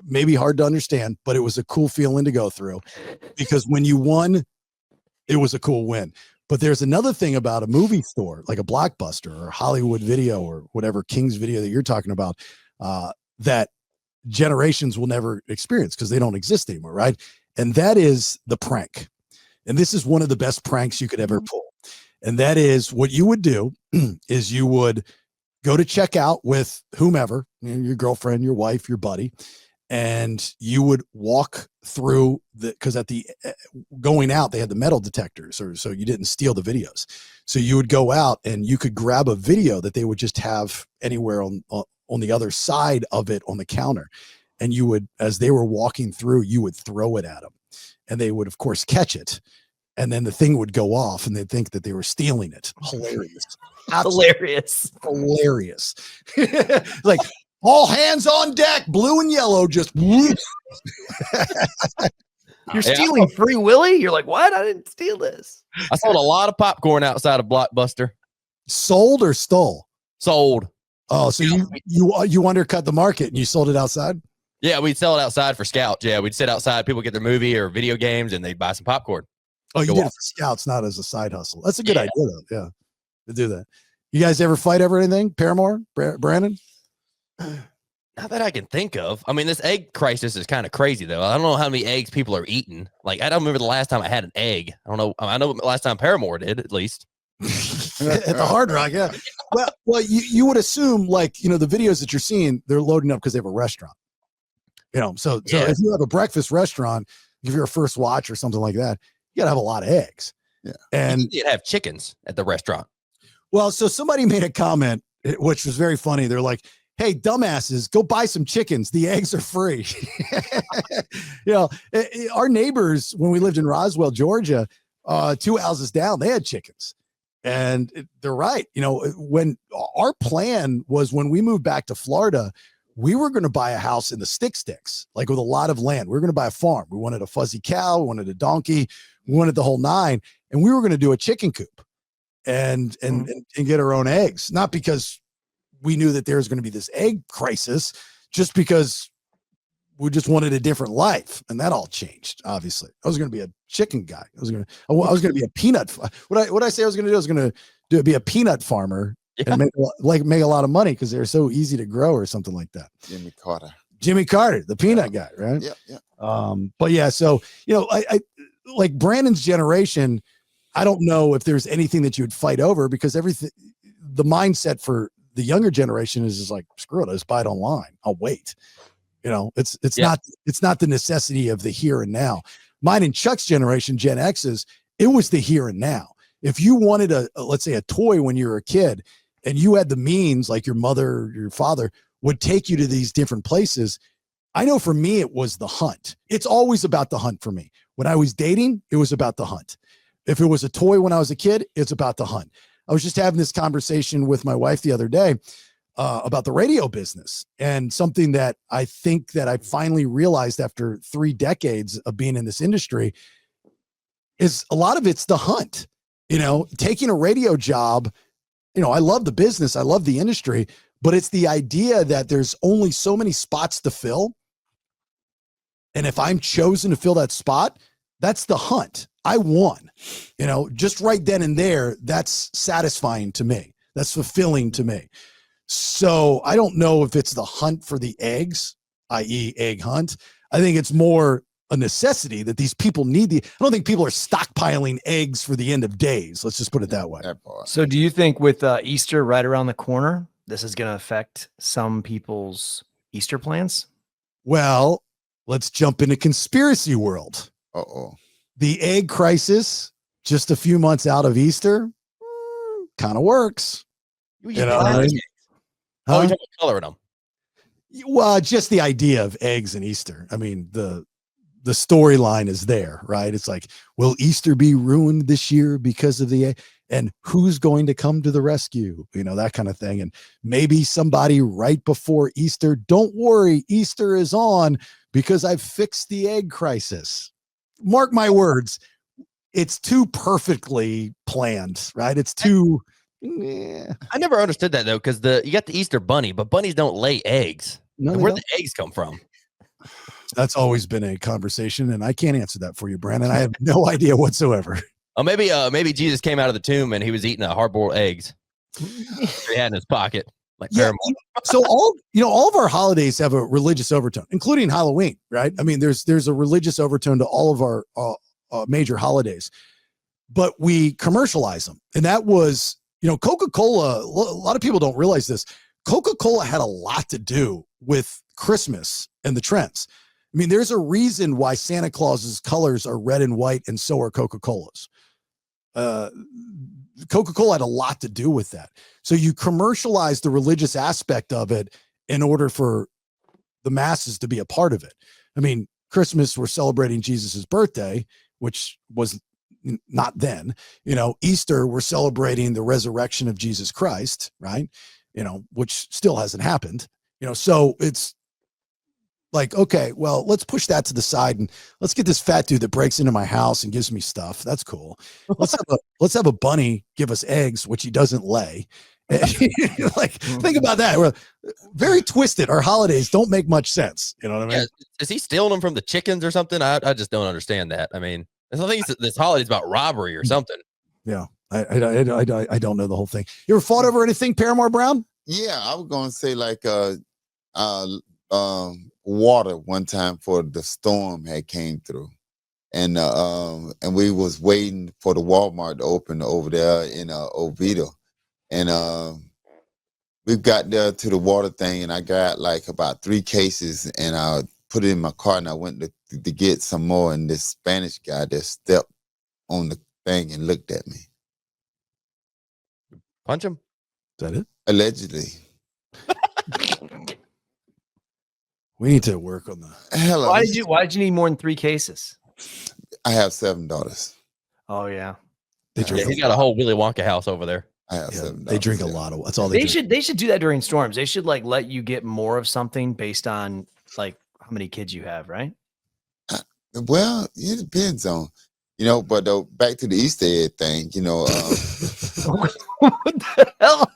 S1: maybe hard to understand, but it was a cool feeling to go through because when you won, it was a cool win. But there's another thing about a movie store, like a Blockbuster or Hollywood Video or whatever King's Video that you're talking about, that generations will never experience because they don't exist anymore, right? And that is the prank. And this is one of the best pranks you could ever pull. And that is what you would do is you would go to check out with whomever, your girlfriend, your wife, your buddy, and you would walk through because at the going out, they had the metal detectors, so you didn't steal the videos. So you would go out and you could grab a video that they would just have anywhere on the other side of it on the counter. And you would, as they were walking through, you would throw it at them and they would of course catch it. And then the thing would go off and they'd think that they were stealing it. Hilarious. Hilarious. Like all hands on deck, blue and yellow, just whoop.
S7: You're stealing Free Willy? You're like, what? I didn't steal this.
S8: I sold a lot of popcorn outside of Blockbuster.
S1: Sold or stole?
S8: Sold.
S1: Oh, so you undercut the market and you sold it outside?
S8: Yeah, we'd sell it outside for Scouts. Yeah, we'd sit outside, people get their movie or video games, and they'd buy some popcorn.
S1: Oh, you did it for Scouts, not as a side hustle. That's a good idea, though. Yeah, to do that. You guys ever fight over anything? Paramore? Brandon?
S8: Not that I can think of. I mean, this egg crisis is kind of crazy, though. I don't know how many eggs people are eating. Like, I don't remember the last time I had an egg. I don't know. I know the last time Paramore did, at least.
S1: At the Hard Rock, yeah. Well, you would assume, like, the videos that you're seeing, they're loading up because they have a restaurant. So if you have a breakfast restaurant, if you're a First Watch or something like that, you got to have a lot of eggs. Yeah. And
S8: you'd have chickens at the restaurant.
S1: Well, so somebody made a comment, which was very funny. They're like, hey, dumbasses, go buy some chickens. The eggs are free. Our neighbors, when we lived in Roswell, Georgia, 2 houses down, they had chickens. And they're right. When our plan was when we moved back to Florida, we were going to buy a house in the sticks, like with a lot of land. We were going to buy a farm. We wanted a fuzzy cow. We wanted a donkey. We wanted the whole nine. And we were going to do a chicken coop and get our own eggs. Not because we knew that there was going to be this egg crisis, just because we just wanted a different life. And that all changed, obviously. I was going to be a chicken guy. I was going to be a peanut. What I say I was going to do, I was going to be a peanut farmer. Yeah. And make a lot of money because they're so easy to grow or something like that. Jimmy Carter, the peanut guy, right?
S9: Yeah.
S1: But yeah, so I like Brandon's generation. I don't know if there's anything that you would fight over because everything, the mindset for the younger generation is just like, screw it, I'll just buy it online. I'll wait. It's not the necessity of the here and now. Mine and Chuck's generation, Gen X's, it was the here and now. If you wanted let's say a toy when you were a kid and you had the means, like your mother, your father would take you to these different places. I know for me, it was the hunt. It's always about the hunt for me. When I was dating, it was about the hunt. If it was a toy when I was a kid, it's about the hunt. I was just having this conversation with my wife the other day about the radio business, and something that I think that I finally realized after 3 decades of being in this industry is a lot of it's the hunt. Taking a radio job, I love the business, I love the industry, but it's the idea that there's only so many spots to fill. And if I'm chosen to fill that spot, that's the hunt. I won, just right then and there. That's satisfying to me. That's fulfilling to me. So I don't know if it's the hunt for the eggs, i.e. egg hunt. I think it's more a necessity that these people need. I don't think people are stockpiling eggs for the end of days. Let's just put it that way.
S7: So do you think with Easter right around the corner, this is going to affect some people's Easter plans?
S1: Well, let's jump into conspiracy world.
S9: Uh-oh.
S1: The egg crisis, just a few months out of Easter, kind of works.
S8: You know what I mean? Oh, you're talking about coloring them.
S1: Well, just the idea of eggs and Easter. I mean, the storyline is there, right? It's like, will Easter be ruined this year because of the egg? And who's going to come to the rescue? That kind of thing. And maybe somebody right before Easter, don't worry, Easter is on because I've fixed the egg crisis. Mark my words, it's too perfectly planned, right? It's too.
S8: I never understood that though, because you got the Easter bunny, but bunnies don't lay eggs.
S1: No,
S8: where the eggs come from?
S1: That's always been a conversation, and I can't answer that for you, Brandon. I have no idea whatsoever.
S8: Oh, maybe Jesus came out of the tomb and he was eating hard-boiled eggs. He had in his pocket, like Paramore.
S1: So all of our holidays have a religious overtone, including Halloween, right? I mean, there's a religious overtone to all of our major holidays, but we commercialize them, and that was, Coca-Cola. A lot of people don't realize this. Coca-Cola had a lot to do with Christmas and the trends. I mean, there's a reason why Santa Claus's colors are red and white, and so are Coca-Cola's. Coca-Cola had a lot to do with that. So you commercialize the religious aspect of it in order for the masses to be a part of it. I mean, Christmas, we're celebrating Jesus's birthday, which was not then. Easter, we're celebrating the resurrection of Jesus Christ, right? Which still hasn't happened. So it's like, okay, well, let's push that to the side and let's get this fat dude that breaks into my house and gives me stuff. That's cool. Let's have a bunny give us eggs, which he doesn't lay. Like, think about that. We're very twisted. Our holidays don't make much sense. You know what I mean?
S8: Yeah, is he stealing them from the chickens or something? I just don't understand that. I mean, I think this holiday's about robbery or something.
S1: Yeah, I don't know the whole thing. You ever fought over anything, Paramore Brown?
S9: Yeah, I was gonna say like water one time for the storm had came through, and we was waiting for the Walmart to open over there in Oviedo, and we got there to the water thing, and I got like about 3 cases, and I put it in my car, and I went to get some more, and this Spanish guy that stepped on the thing and looked at me.
S8: Punch him?
S1: Is that it?
S9: Allegedly.
S1: We need to work on that.
S9: Hello.
S7: Why did you need more than 3 cases?
S9: I have 7 daughters.
S7: Oh yeah.
S1: They drink.
S8: He's got a whole Willy Wonka house over there.
S9: I have 7
S1: They drink a lot of. That's all they drink.
S7: They should do that during storms. They should like let you get more of something based on like how many kids you have, right?
S9: Well, it depends on, but back to the Easter egg thing,
S7: What the hell?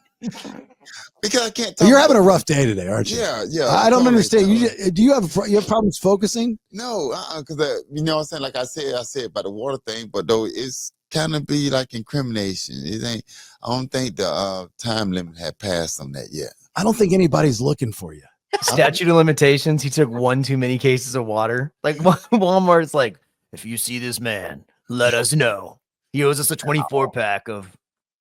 S9: because I can't talk.
S1: You're having a rough day today, aren't you?
S9: Yeah.
S1: I don't understand. Do you have problems focusing?
S9: No, because you know what I'm saying. Like I said about the water thing, but though it's kind of be like incrimination. It ain't. I don't think the time limit had passed on that yet.
S1: I don't think anybody's looking for you.
S7: Statute of limitations. He took 1 too many cases of water. Like Walmart's like, if you see this man, let us know. He owes us a 24 pack of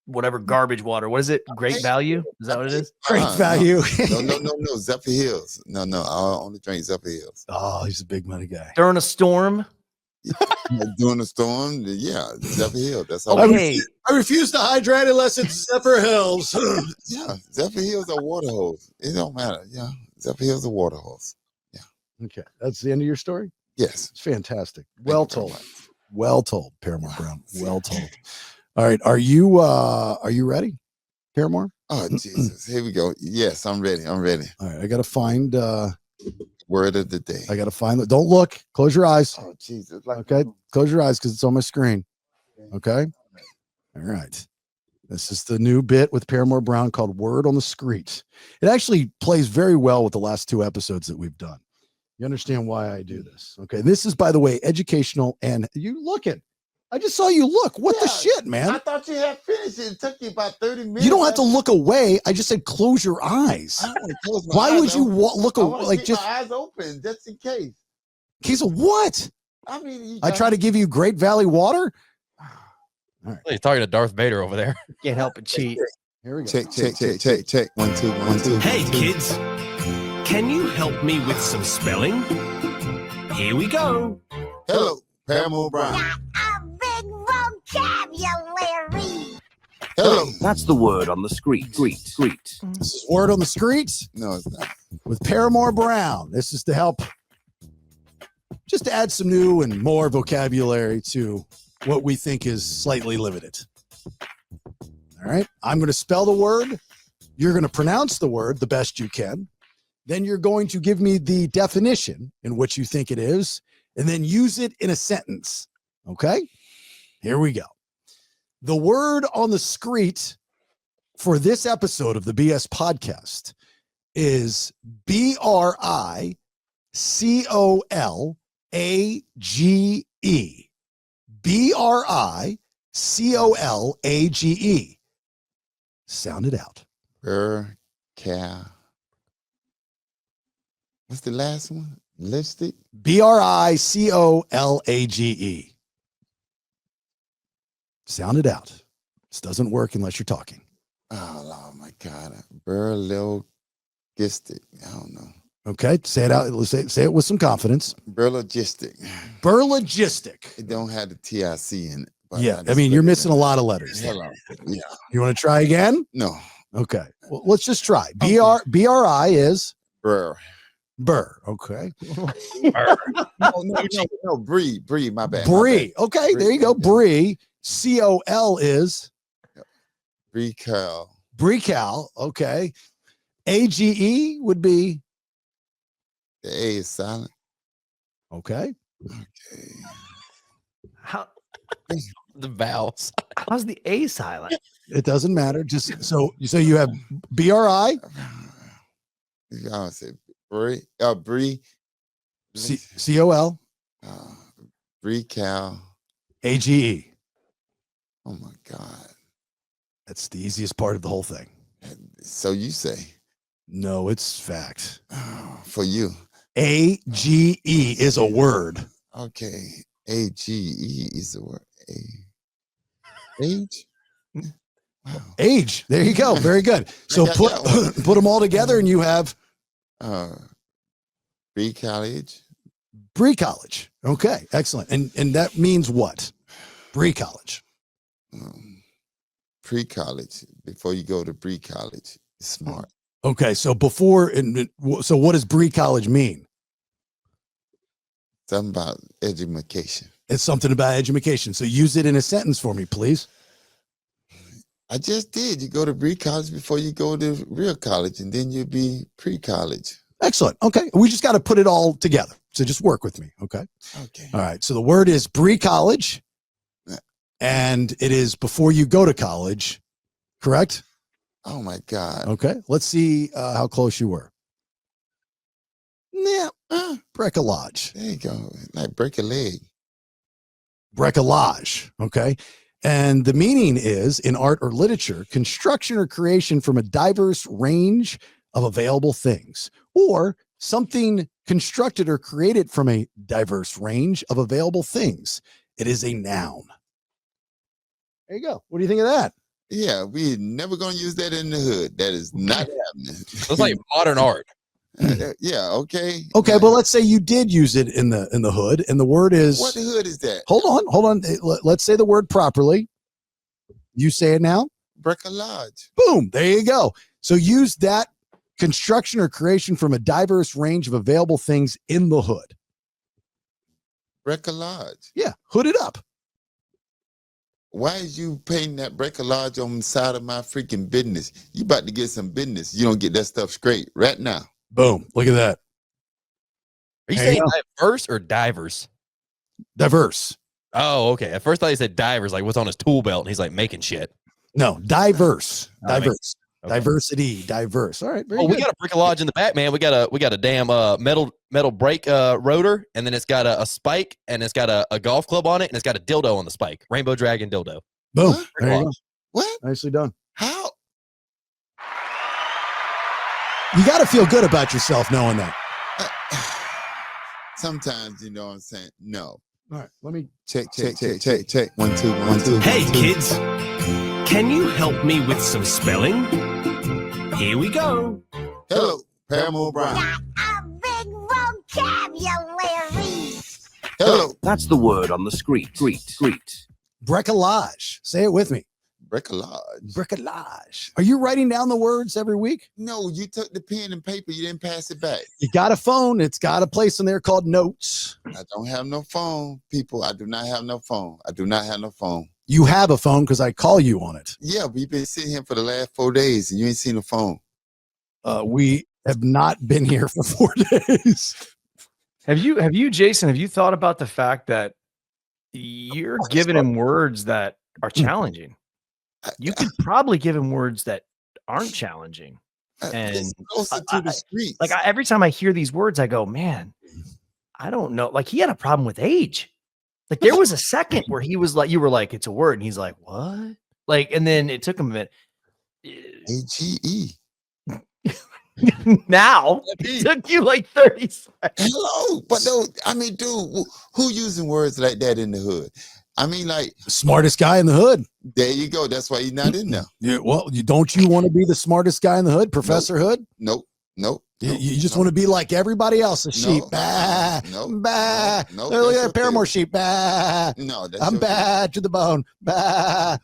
S7: whatever garbage water. What is it? Great value? Is that what it is?
S1: Great value.
S9: No. Zephyr Hills. No. I only drink Zephyr Hills.
S1: Oh, he's a big money guy.
S7: During a storm.
S9: During the storm, yeah, Zephyr Hills. That's all.
S7: Okay.
S1: I refuse to hydrate unless it's Zephyr Hills.
S9: Yeah, Zephyr Hills are water hose. It don't matter. Yeah, Zephyr Hills are water hose. Yeah.
S1: Okay, that's the end of your story.
S9: Yes.
S1: It's fantastic. Well told. Well told, Paramore Brown. Well told. All right, are you ready, Paramore?
S9: Oh Jesus! Here we go. Yes, I'm ready. I'm ready.
S1: All right, I gotta find.
S9: Word of the day.
S1: I gotta find. Don't look. Close your eyes.
S9: Oh Jesus!
S1: Okay, close your eyes because it's on my screen. Okay. All right. This is the new bit with Paramore Brown called Word on the Skreet. It actually plays very well with the last 2 episodes that we've done. You understand why I do this. Okay. This is, by the way, educational. And you look at, I just saw you look. What the shit, man?
S9: I thought you had finished it. It took you about 30 minutes.
S1: You don't have to look away. I just said close your eyes.
S9: I don't want to close my
S1: Why
S9: eyes.
S1: would you look
S9: I
S1: away?
S9: want to
S1: Like
S9: keep
S1: just
S9: my eyes open just in case.
S1: case of what?
S9: I mean,
S1: I try to give you Great Valley water.
S8: He's talking to Darth Vader over there.
S7: Can't help but cheat.
S1: Here we go.
S9: Check. 1, 2, 1, 2.
S10: Hey, kids. Can you help me with some spelling? Here we go.
S9: Hello, Paramore Brown.
S11: A big vocabulary.
S9: Hello.
S10: That's the word on the Skreet.
S1: This is Word on the Skreet
S9: No, it's not.
S1: with Paramore Brown. This is to help just to add some new and more vocabulary to what we think is slightly limited. All right. I'm going to spell the word. You're going to pronounce the word the best you can. Then you're going to give me the definition in which you think it is, and then use it in a sentence. Okay? Here we go. The word on the Skreet for this episode of the BS podcast is BRICOLAGE. BRICOLAGE. Sound it out.
S9: Cow. What's the last one? Lipstick?
S1: BRICOLAGE. Sound it out. This doesn't work unless you're talking.
S9: Oh my God. Burlogistic. I don't know.
S1: Okay, say it out. Say it with some confidence.
S9: Burlogistic.
S1: Burlogistic.
S9: It don't have the TIC in it. But
S1: Yeah, I mean, you're missing a lot of letters.
S9: Hello. Yeah.
S1: You want to try again?
S9: No.
S1: Okay. Well, let's just try. BRI is
S9: Burr.
S1: burr. Okay.
S9: No. Bree, my bad.
S1: Bree. Okay, there you go. Bree. COL is
S9: Bree Cal.
S1: Brecal. Okay. AGE would be
S9: The A is silent.
S1: okay.
S9: Okay.
S7: How,
S8: The vowels.
S7: how's the A silent?
S1: It doesn't matter. Just so you have BRI,
S9: You gotta say Bree. Bree.
S1: COL,
S9: Bree Cal.
S1: AGE.
S9: Oh my God.
S1: That's the easiest part of the whole thing.
S9: So you say.
S1: No, it's fact.
S9: For you.
S1: AGE is a word.
S9: Okay. AGE is the word. Age? Wow.
S1: Age. There you go. Very good. So
S9: got
S1: put
S9: that one.
S1: put them all together and you have
S9: Bree College.
S1: Bree College. Okay, excellent. And that means what? Bree College.
S9: Pre-college. Before you go to Bree College. Smart.
S1: Okay, so so what does Bree College mean?
S9: Something about education.
S1: It's something about education. So use it in a sentence for me, please.
S9: I just did. You go to Bree College before you go to real college, and then you'll be pre-college.
S1: Excellent. Okay. We just got to put it all together. So just work with me. Okay.
S9: Okay.
S1: All right. So the word is Bree College, and it is before you go to college, correct?
S9: Oh my God.
S1: Okay. Let's see how close you were. Yeah. Bricolage.
S9: There you go. Like break a leg.
S1: Bricolage. Okay. And the meaning is in art or literature, construction or creation from a diverse range of available things, or something constructed or created from a diverse range of available things. It is a noun. There you go. What do you think of that?
S9: Yeah, we're never gonna use that in the hood. That is not happening.
S8: It's like modern art.
S9: Yeah, okay.
S1: Okay, but let's say you did use it in the hood, and the word is
S9: What hood is that?
S1: hold on. Let's say the word properly. You say it now.
S9: Bricolage.
S1: Boom. There you go. So use that construction or creation from a diverse range of available things in the hood.
S9: Bricolage.
S1: Yeah, hood it up.
S9: Why is you painting that bricolage on the side of my freaking business? You about to get some business. You don't get that stuff straight right now.
S1: Boom. Look at that.
S8: Are you
S1: There you
S8: saying
S1: go.
S8: diverse or divers?
S1: Diverse.
S8: Oh, okay. At first I thought he said divers, like what's on his tool belt, and he's like making shit.
S1: No, diverse. Diverse.
S8: Okay.
S1: Diversity. Diverse. All right. Very
S8: Oh,
S1: good.
S8: we got a bricolage in the back, man. We got a damn metal brake rotor, and then it's got a spike, and it's got a golf club on it, and it's got a dildo on the spike. Rainbow Dragon dildo.
S1: Boom.
S9: What?
S1: There you go.
S9: What?
S1: Nicely done.
S9: How?
S1: You got to feel good about yourself knowing that.
S9: Sometimes, you know what I'm saying? No.
S1: All right. Let me
S9: Check. 1, 2, 1, 2.
S10: Hey, kids. Can you help me with some spelling? Here we go.
S9: Hello, Paramore Brown.
S11: A big vocabulary.
S9: Hello,
S10: That's the word on the Skreet.
S1: bricolage. Say it with me.
S9: bricolage.
S1: Bricolage. Are you writing down the words every week?
S9: No, you took the pen and paper. You didn't pass it back.
S1: You got a phone. It's got a place in there called notes.
S9: I don't have no phone, people. I do not have no phone. I do not have no phone.
S1: You have a phone because I call you on it.
S9: Yeah, we've been sitting here for the last 4 days and you ain't seen a phone.
S1: We have not been here for 4 days.
S7: Have you, Jason, have you thought about the fact that you're giving him words that are challenging? You could probably give him words that aren't challenging. And
S9: It's closer to the streets.
S7: every time I hear these words, I go, man, I don't know. Like he had a problem with age. Like there was a second where he was like, you were like, it's a word. And he's like, what? Like, and then it took him a minute.
S9: AGE.
S7: Now it took you like 30 seconds.
S9: Hello. But no, I mean, dude, who using words like that in the hood? I mean, like,
S1: Smartest guy in the hood.
S9: there you go. That's why he's not in there.
S1: Yeah, well, don't you want to be the smartest guy in the hood, Professor Hood?
S9: Nope.
S1: You just want to be like everybody else, a sheep.
S9: No,
S1: Bah,
S9: no,
S1: bah.
S9: no,
S1: Oh,
S9: that's
S1: yeah,
S9: your
S1: Paramore
S9: theory.
S1: sheep. Bah.
S9: No, that's
S1: I'm
S9: your theory.
S1: bad to the bone. Bah.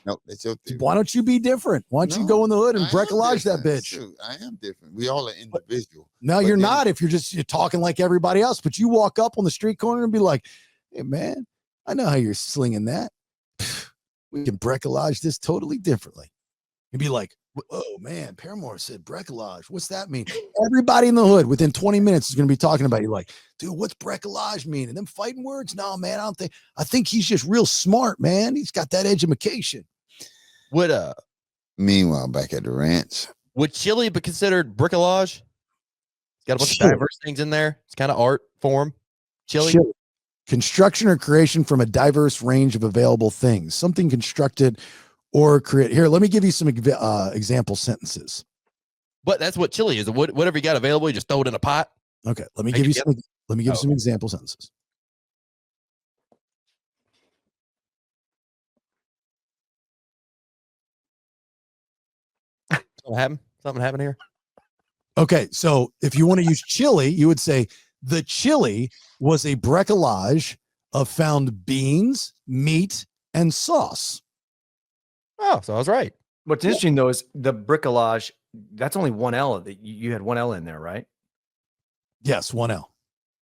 S9: No, that's your theory.
S1: Why don't you be different? Why don't you
S9: No,
S1: go in the hood and
S9: I am
S1: bricolage that
S9: different.
S1: bitch?
S9: Shoot, I am different. We all are individual.
S1: No,
S9: But
S1: you're
S9: then-
S1: not if you're talking like everybody else. But you walk up on the street corner and be like, hey, man, I know how you're slinging that. We can bricolage this totally differently. You'd be like, oh, man, Paramore said bricolage. What's that mean? Everybody in the hood within 20 minutes is going to be talking about you like, dude, what's bricolage mean? And them fighting words? No, man, I think he's just real smart, man. He's got that education.
S9: Meanwhile, back at the ranch,
S8: Would chili be considered bricolage? Got a bunch
S1: Sure.
S8: of diverse things in there. It's kind of art form. Chili.
S1: Chili. Construction or creation from a diverse range of available things. Something constructed or create. Here, let me give you some example sentences.
S8: But that's what chili is. Whatever you got available, you just throw it in a pot.
S1: Okay, let me
S8: Make
S1: give you
S8: it
S1: some. Let me give you some example sentences.
S8: Something happened here.
S1: Okay, so if you want to use chili, you would say the chili was a bricolage of found beans, meat, and sauce.
S8: Oh, so I was right.
S7: What's interesting though is the bricolage. That's only one L. You had one L in there, right?
S1: Yes, 1L.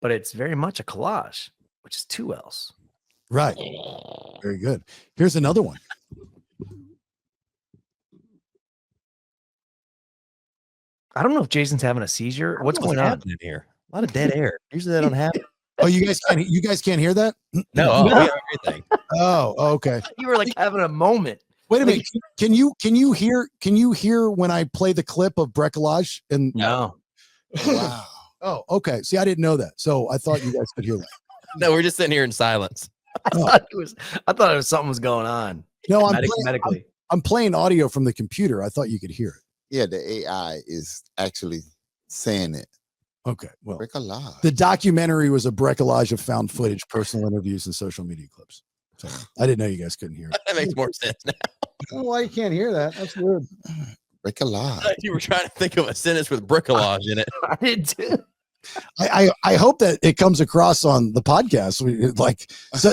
S7: But it's very much a collage, which is two L's.
S1: Right. Very good. Here's another one.
S7: I don't know if Jason's having a seizure. What's going on
S8: happening here? A lot of dead air. Usually that don't happen.
S1: Oh, you guys can't hear that?
S8: No, we have everything.
S1: Oh, okay.
S7: You were like having a moment.
S1: Wait a minute. Can you hear when I play the clip of bricolage? And
S7: No.
S9: wow.
S1: oh, okay. See, I didn't know that. So I thought you guys could hear that.
S8: No, we're just sitting here in silence.
S7: I thought it was something was going on.
S1: No,
S7: Medically.
S1: I'm playing audio from the computer. I thought you could hear it.
S9: Yeah, the AI is actually saying it.
S1: Okay. Well,
S9: Bricolage.
S1: the documentary was a bricolage of found footage, personal interviews, and social media clips. So I didn't know you guys couldn't hear it.
S8: That makes more sense now.
S1: I don't know why you can't hear that. That's weird.
S9: Bricolage.
S8: You were trying to think of a sentence with bricolage in it.
S7: I did too.
S1: I hope that it comes across on the podcast. So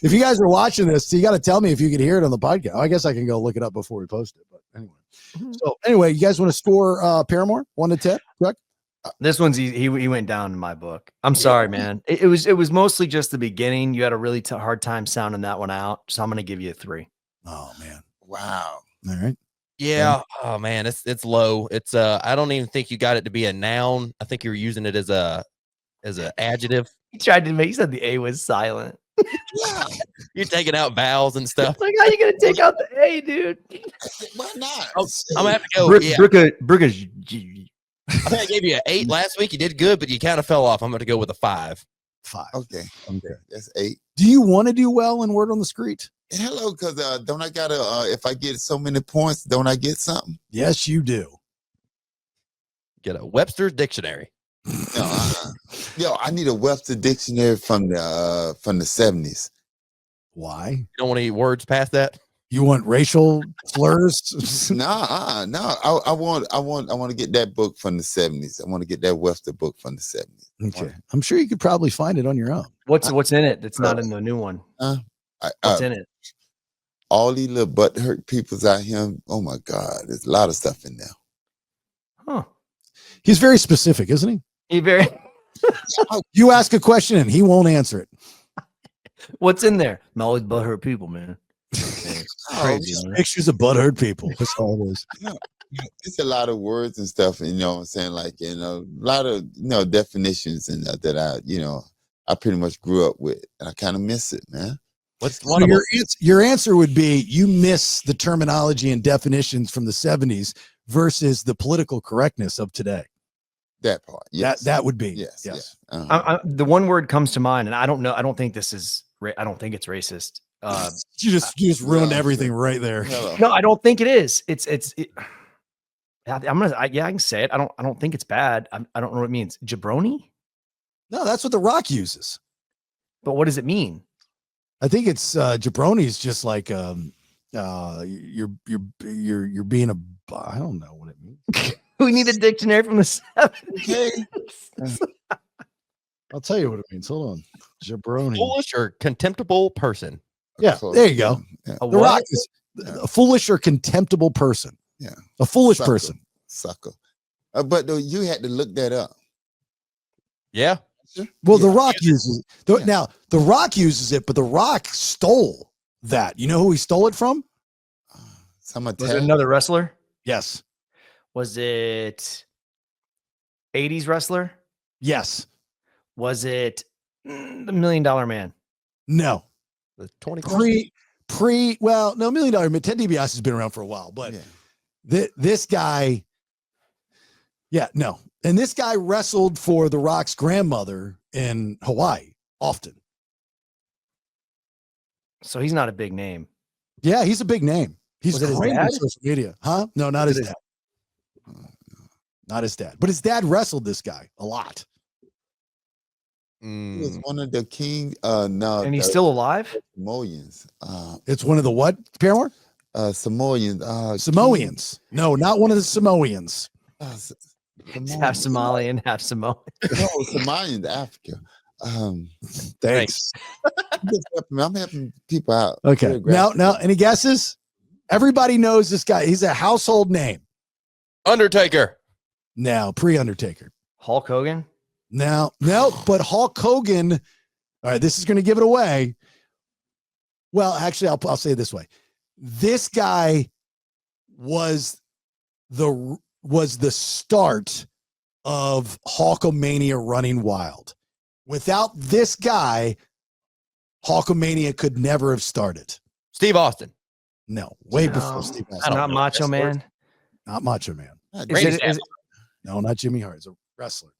S1: if you guys are watching this, you got to tell me if you can hear it on the podcast. I guess I can go look it up before we post it. But anyway, so anyway, you guys want to score Paramore 1 to 10? Chuck?
S7: This one's he went down in my book. I'm sorry, man. It was mostly just the beginning. You had a really hard time sounding that one out, so I'm gonna give you a 3.
S1: Oh man!
S9: Wow.
S1: All right.
S8: Yeah. Oh man, it's low. It's I don't even think you got it to be a noun. I think you were using it as a adjective.
S7: He tried to make. He said the A was silent.
S9: Yeah.
S8: You're taking out vowels and stuff.
S7: Like, how you gonna take out the A, dude?
S9: Why not?
S8: I'm gonna have to go. Yeah, I think I gave you an 8 last week. You did good, but you kind of fell off. I'm going to go with a 5.
S1: 5.
S9: Okay. That's 8.
S1: Do you want to do well in Word on the Skreet?
S9: Hello, because don't I gotta? If I get so many points, don't I get something?
S1: Yes, you do.
S8: Get a Webster's dictionary.
S9: No, yo, I need a Webster dictionary from the 70s.
S1: Why?
S8: You don't want any words past that?
S1: You want racial slurs?
S9: No. I want to get that book from the 70s. I want to get that Webster book from the 70s.
S1: Okay, I'm sure you could probably find it on your own.
S7: What's in it that's not in the new one? What's in it?
S9: All these little butthurt peoples out here. Oh my God, there's a lot of stuff in there.
S7: Huh?
S1: He's very specific, isn't he?
S7: He very.
S1: You ask a question and he won't answer it.
S7: What's in there? All these butthurt people, man. Crazy, man.
S1: Pictures of butthurt people. That's all it is.
S9: It's a lot of words and stuff, and you know what I'm saying, like, you know, a lot of, you know, definitions and that I, you know, I pretty much grew up with, and I kind of miss it, man.
S8: What's
S1: so your answer would be you miss the terminology and definitions from the 70s versus the political correctness of today.
S9: That part, yes.
S1: That would be
S9: yes.
S1: Yeah.
S7: The one word comes to mind, and I don't know. I don't think this is. I don't think it's racist.
S1: You just ruined everything right there.
S7: No, I don't think it is. I can say it. I don't think it's bad. I don't know what it means. Jabroni?
S1: No, that's what The Rock uses.
S7: But what does it mean?
S1: I think it's jabroni is just like you're being a, I don't know what it means.
S7: We need a dictionary from the 70s.
S1: I'll tell you what it means. Hold on. Jabroni.
S8: Foolish or contemptible person.
S1: Yeah, there you go.
S9: Yeah.
S1: The Rock is a foolish or contemptible person.
S9: Yeah.
S1: A foolish person.
S9: Sucker. But though, you had to look that up.
S8: Yeah.
S1: Well, The Rock uses it. Now, The Rock uses it, but The Rock stole that. You know who he stole it from?
S7: Was it another wrestler?
S1: Yes.
S7: Was it 80s wrestler?
S1: Yes.
S7: Was it the $1 Million Man?
S1: No.
S8: The 20
S1: well, no, $1 Million Man. Ted DiBiase has been around for a while, but this guy, no. And this guy wrestled for The Rock's grandmother in Hawaii often.
S7: So he's not a big name.
S1: Yeah, he's a big name. He's great on
S7: dad?
S1: social media. Huh? No, not his dad. Not his dad. But his dad wrestled this guy a lot.
S9: He was one of the king.
S7: And he's still alive?
S9: Samoans.
S1: It's one of the what, Paramore?
S9: Samoans.
S1: Samoans. No, not one of the Samoans.
S7: Half Somalian, half Samoan.
S9: No, Somalians, Africa.
S1: Thanks.
S9: I'm helping people out.
S1: Okay. Now, any guesses? Everybody knows this guy. He's a household name.
S8: Undertaker.
S1: Now, pre-Undertaker.
S7: Hulk Hogan?
S1: No, but Hulk Hogan. All right, this is going to give it away. Well, actually, I'll say it this way. This guy was the start of Hulkamania running wild. Without this guy, Hulkamania could never have started.
S8: Steve Austin.
S1: No, way before Steve Austin.
S7: Not Macho Man?
S1: Not Macho Man.
S7: Is it,
S1: No, not Jimmy Hart. He's a wrestler.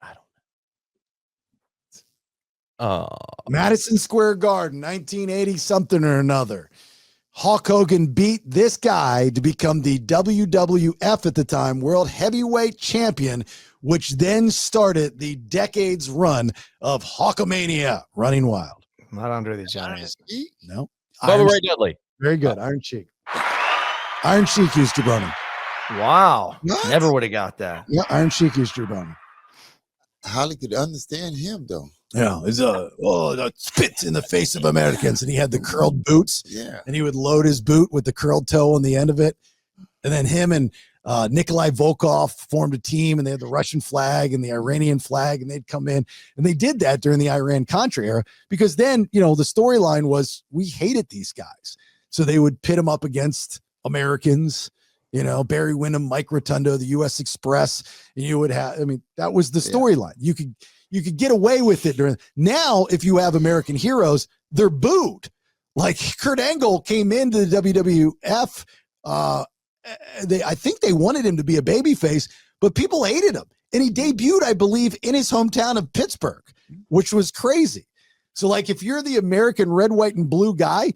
S1: I don't know. Madison Square Garden, 1980 something or another. Hulk Hogan beat this guy to become the WWF at the time World Heavyweight Champion, which then started the decades run of Hulkamania running wild.
S7: Not Andre the Giant.
S1: No.
S8: Bubba Ray Dudley.
S1: Very good. Iron Sheik. Iron Sheik used jabroni.
S7: Wow. What? Never would have got that.
S1: Yeah, Iron Sheik used jabroni.
S9: Holly could understand him, though.
S1: Yeah, it's that spits in the face of Americans, and he had the curled boots.
S9: Yeah,
S1: and he would load his boot with the curled toe on the end of it, and then him and Nikolai Volkov formed a team, and they had the Russian flag and the Iranian flag, and they'd come in, and they did that during the Iran-Contra era because then the storyline was we hated these guys, so they would pit them up against Americans, Barry Windham, Mike Rotundo, the U.S. Express, and you would have, that was the storyline. You could get away with it. Now, if you have American heroes, they're booed. Like Kurt Angle came into the WWF. I think they wanted him to be a babyface, but people hated him. And he debuted, I believe, in his hometown of Pittsburgh, which was crazy. So, like, if you're the American red, white, and blue guy,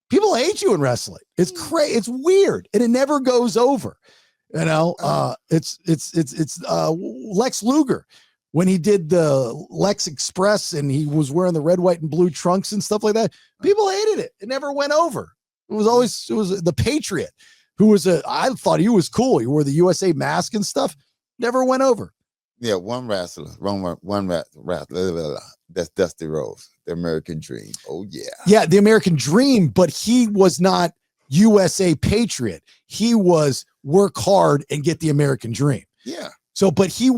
S1: people hate you in wrestling. It's crazy. It's weird, and it never goes over. It's Lex Luger when he did the Lex Express and he was wearing the red, white, and blue trunks and stuff like that. People hated it. It never went over. It was the Patriot who I thought he was cool. He wore the USA mask and stuff. Never went over.
S9: Yeah, one wrestler. That's Dusty Rhodes, the American Dream. Oh, yeah.
S1: Yeah, the American Dream, but he was not USA Patriot. He was work hard and get the American Dream.
S9: Yeah.
S1: So, but he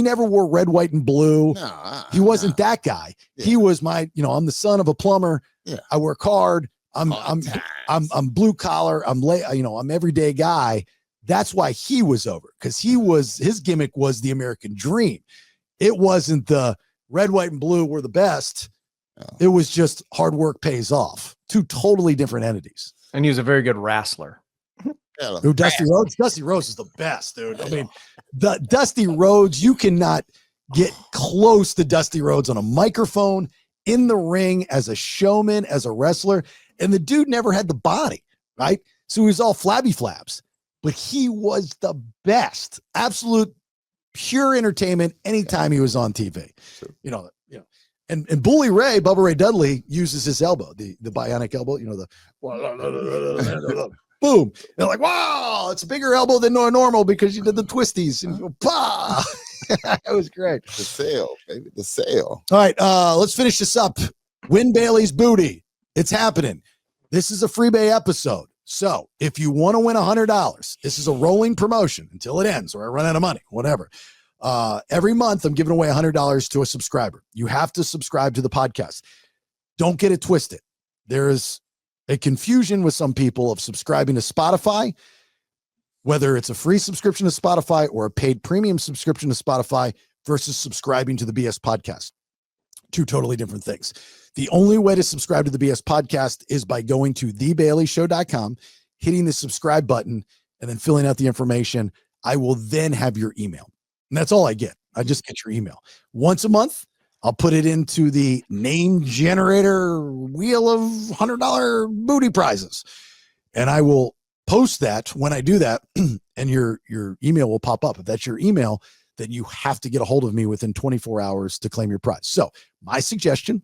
S1: never wore red, white, and blue.
S9: No,
S1: he wasn't that guy. Yeah. He was I'm the son of a plumber.
S9: Yeah.
S1: I work hard. I'm blue collar. I'm everyday guy. That's why he was over, because his gimmick was the American Dream. It wasn't the red, white, and blue were the best. No. It was just hard work pays off. Two totally different entities.
S7: And he was a very good wrestler.
S1: Dusty Rhodes. Dusty Rhodes is the best, dude. The Dusty Rhodes, you cannot get close to Dusty Rhodes on a microphone, in the ring, as a showman, as a wrestler. And the dude never had the body, right? So he was all flabby flabs, but he was the best. Absolute pure entertainment anytime he was on TV. Sure. And Bully Ray, Bubba Ray Dudley, uses his elbow, the bionic elbow, the boom. They're like, wow, it's a bigger elbow than normal because you did the twisties. And you go, bah! That was great.
S9: The sale, baby, the sale.
S1: All right, let's finish this up. Win Bailey's booty. It's happening. This is a Freebay episode. So if you want to win $100, this is a rolling promotion until it ends or I run out of money, whatever. Every month I'm giving away $100 to a subscriber. You have to subscribe to the podcast. Don't get it twisted. There is a confusion with some people of subscribing to Spotify, whether it's a free subscription to Spotify or a paid premium subscription to Spotify versus subscribing to the BS podcast. Two totally different things. The only way to subscribe to the BS podcast is by going to thebaileyshow.com, hitting the subscribe button, and then filling out the information. I will then have your email. And that's all I get. I just get your email. Once a month, I'll put it into the name generator wheel of $100 booty prizes. And I will post that when I do that, and your email will pop up. If that's your email, then you have to get a hold of me within 24 hours to claim your prize. So my suggestion,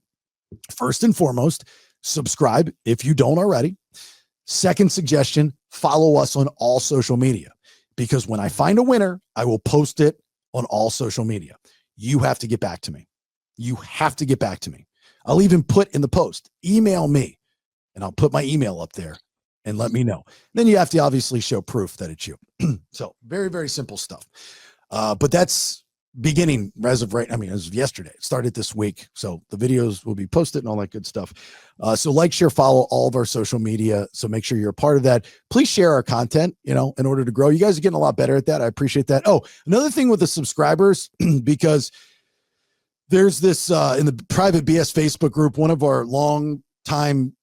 S1: first and foremost, subscribe if you don't already. Second suggestion, follow us on all social media, because when I find a winner, I will post it on all social media. You have to get back to me. You have to get back to me. I'll even put in the post, email me, and I'll put my email up there and let me know. Then you have to obviously show proof that it's you. So very, very simple stuff. But that's beginning as of yesterday. It started this week. So the videos will be posted and all that good stuff. So like, share, follow all of our social media. So make sure you're a part of that. Please share our content, in order to grow. You guys are getting a lot better at that. I appreciate that. Oh, another thing with the subscribers, because there's this in the private BS Facebook group, one of our long time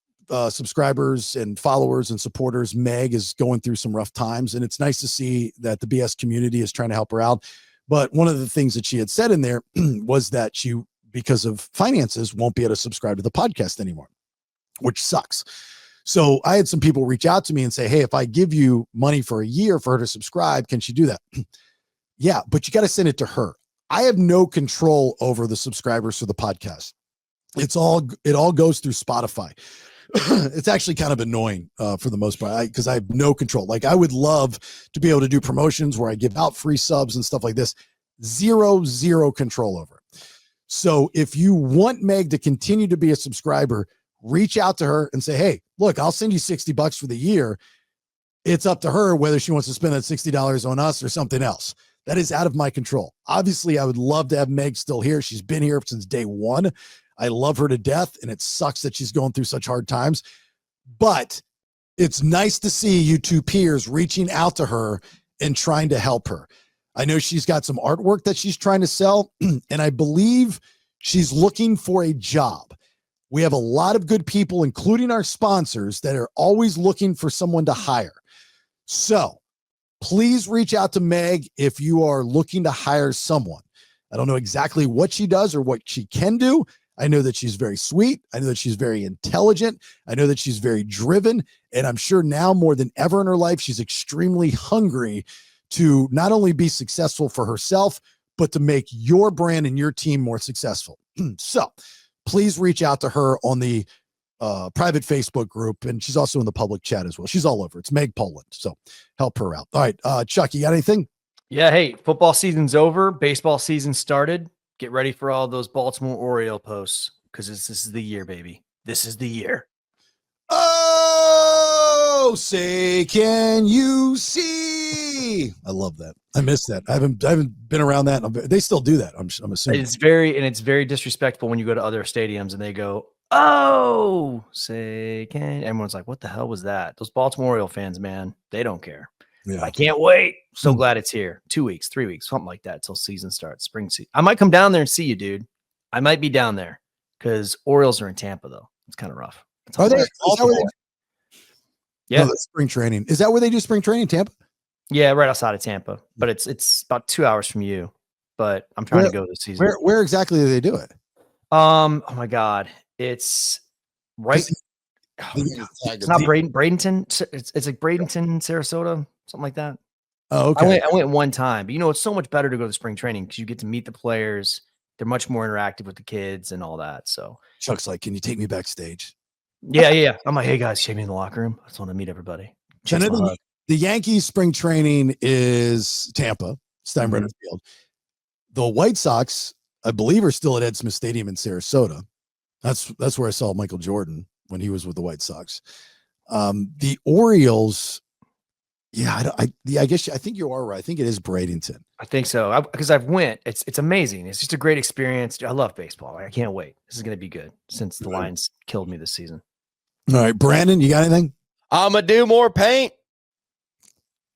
S1: subscribers and followers and supporters, Meg, is going through some rough times, and it's nice to see that the BS community is trying to help her out. But one of the things that she had said in there was that she, because of finances, won't be able to subscribe to the podcast anymore, which sucks. So I had some people reach out to me and say, hey, if I give you money for a year for her to subscribe, can she do that? Yeah, but you got to send it to her. I have no control over the subscribers for the podcast. It all goes through Spotify. It's actually kind of annoying for the most part, because I have no control. Like, I would love to be able to do promotions where I give out free subs and stuff like this. Zero control over it. So if you want Meg to continue to be a subscriber, reach out to her and say, hey, look, I'll send you $60 for the year. It's up to her whether she wants to spend that $60 on us or something else. That is out of my control. Obviously, I would love to have Meg still here. She's been here since day one. I love her to death, and it sucks that she's going through such hard times. But it's nice to see you two peers reaching out to her and trying to help her. I know she's got some artwork that she's trying to sell, and I believe she's looking for a job. We have a lot of good people, including our sponsors, that are always looking for someone to hire. So please reach out to Meg if you are looking to hire someone. I don't know exactly what she does or what she can do. I know that she's very sweet. I know that she's very intelligent. I know that she's very driven. And I'm sure now more than ever in her life, she's extremely hungry to not only be successful for herself, but to make your brand and your team more successful. So please reach out to her on the private Facebook group. And she's also in the public chat as well. She's all over. It's Meg Poland. So help her out. All right. Chuck, you got anything?
S7: Yeah. Hey, football season's over. Baseball season started. Get ready for all those Baltimore Oriole posts because this is the year, baby. This is the year.
S1: Oh, say, can you see? I love that. I miss that. I haven't been around that. They still do that. I'm assuming
S7: it's very disrespectful when you go to other stadiums and they go, "Oh, say, can." Everyone's like, "What the hell was that?" Those Baltimore Oriole fans, man, they don't care. Yeah. I can't wait. So glad it's here. 2 weeks, 3 weeks, something like that till season starts. Spring season. I might come down there and see you, dude. I might be down there because Orioles are in Tampa, though. It's kind of rough.
S1: Are they?
S7: Yeah.
S1: No, spring training. Is that where they do spring training in Tampa?
S7: Yeah, right outside of Tampa. But it's about 2 hours from you. But I'm trying to go this season.
S1: Where exactly do they do it?
S7: Oh my God. It's right. It's not Bradenton. It's like Bradenton, Sarasota, something like that.
S1: Oh, okay.
S7: I went one time, but it's so much better to go to spring training because you get to meet the players. They're much more interactive with the kids and all that. So
S1: Chuck's like, "Can you take me backstage?"
S7: Yeah. I'm like, "Hey guys, shake me in the locker room. I just want to meet everybody."
S1: The Yankees spring training is Tampa, Steinbrenner Field. The White Sox, I believe, are still at Ed Smith Stadium in Sarasota. That's where I saw Michael Jordan when he was with the White Sox. The Orioles, I think you are right. I think it is Bradenton.
S7: I think so because I've went. It's amazing. It's just a great experience. I love baseball. I can't wait. This is going to be good since the Lions killed me this season.
S1: All right, Brandon, you got anything?
S8: I'm gonna do more paint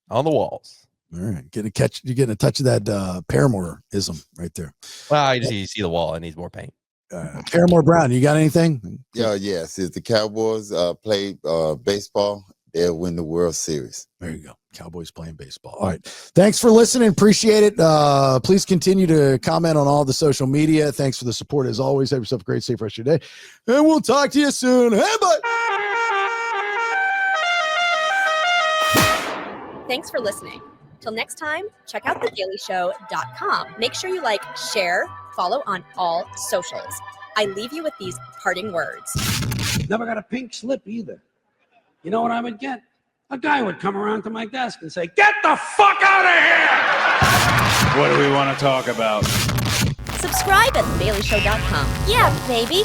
S8: on the walls.
S1: All right, you're getting a touch of that Paramore-ism right there.
S8: Well, you see the wall. It needs more paint.
S1: Paramore Brown, you got anything?
S9: Yes. If the Cowboys play baseball, they'll win the World Series.
S1: There you go. Cowboys playing baseball. All right. Thanks for listening. Appreciate it. Please continue to comment on all the social media. Thanks for the support as always. Have yourself a great, safe rest of your day. And we'll talk to you soon. Hey, bye.
S5: Thanks for listening. Till next time, check out thedailyshow.com. Make sure you like, share, follow on all socials. I leave you with these parting words.
S6: Never got a pink slip either. You know what I would get? A guy would come around to my desk and say, "Get the fuck out of here!"
S2: What do we want to talk about?
S5: Subscribe at thedailyshow.com. Yeah, baby.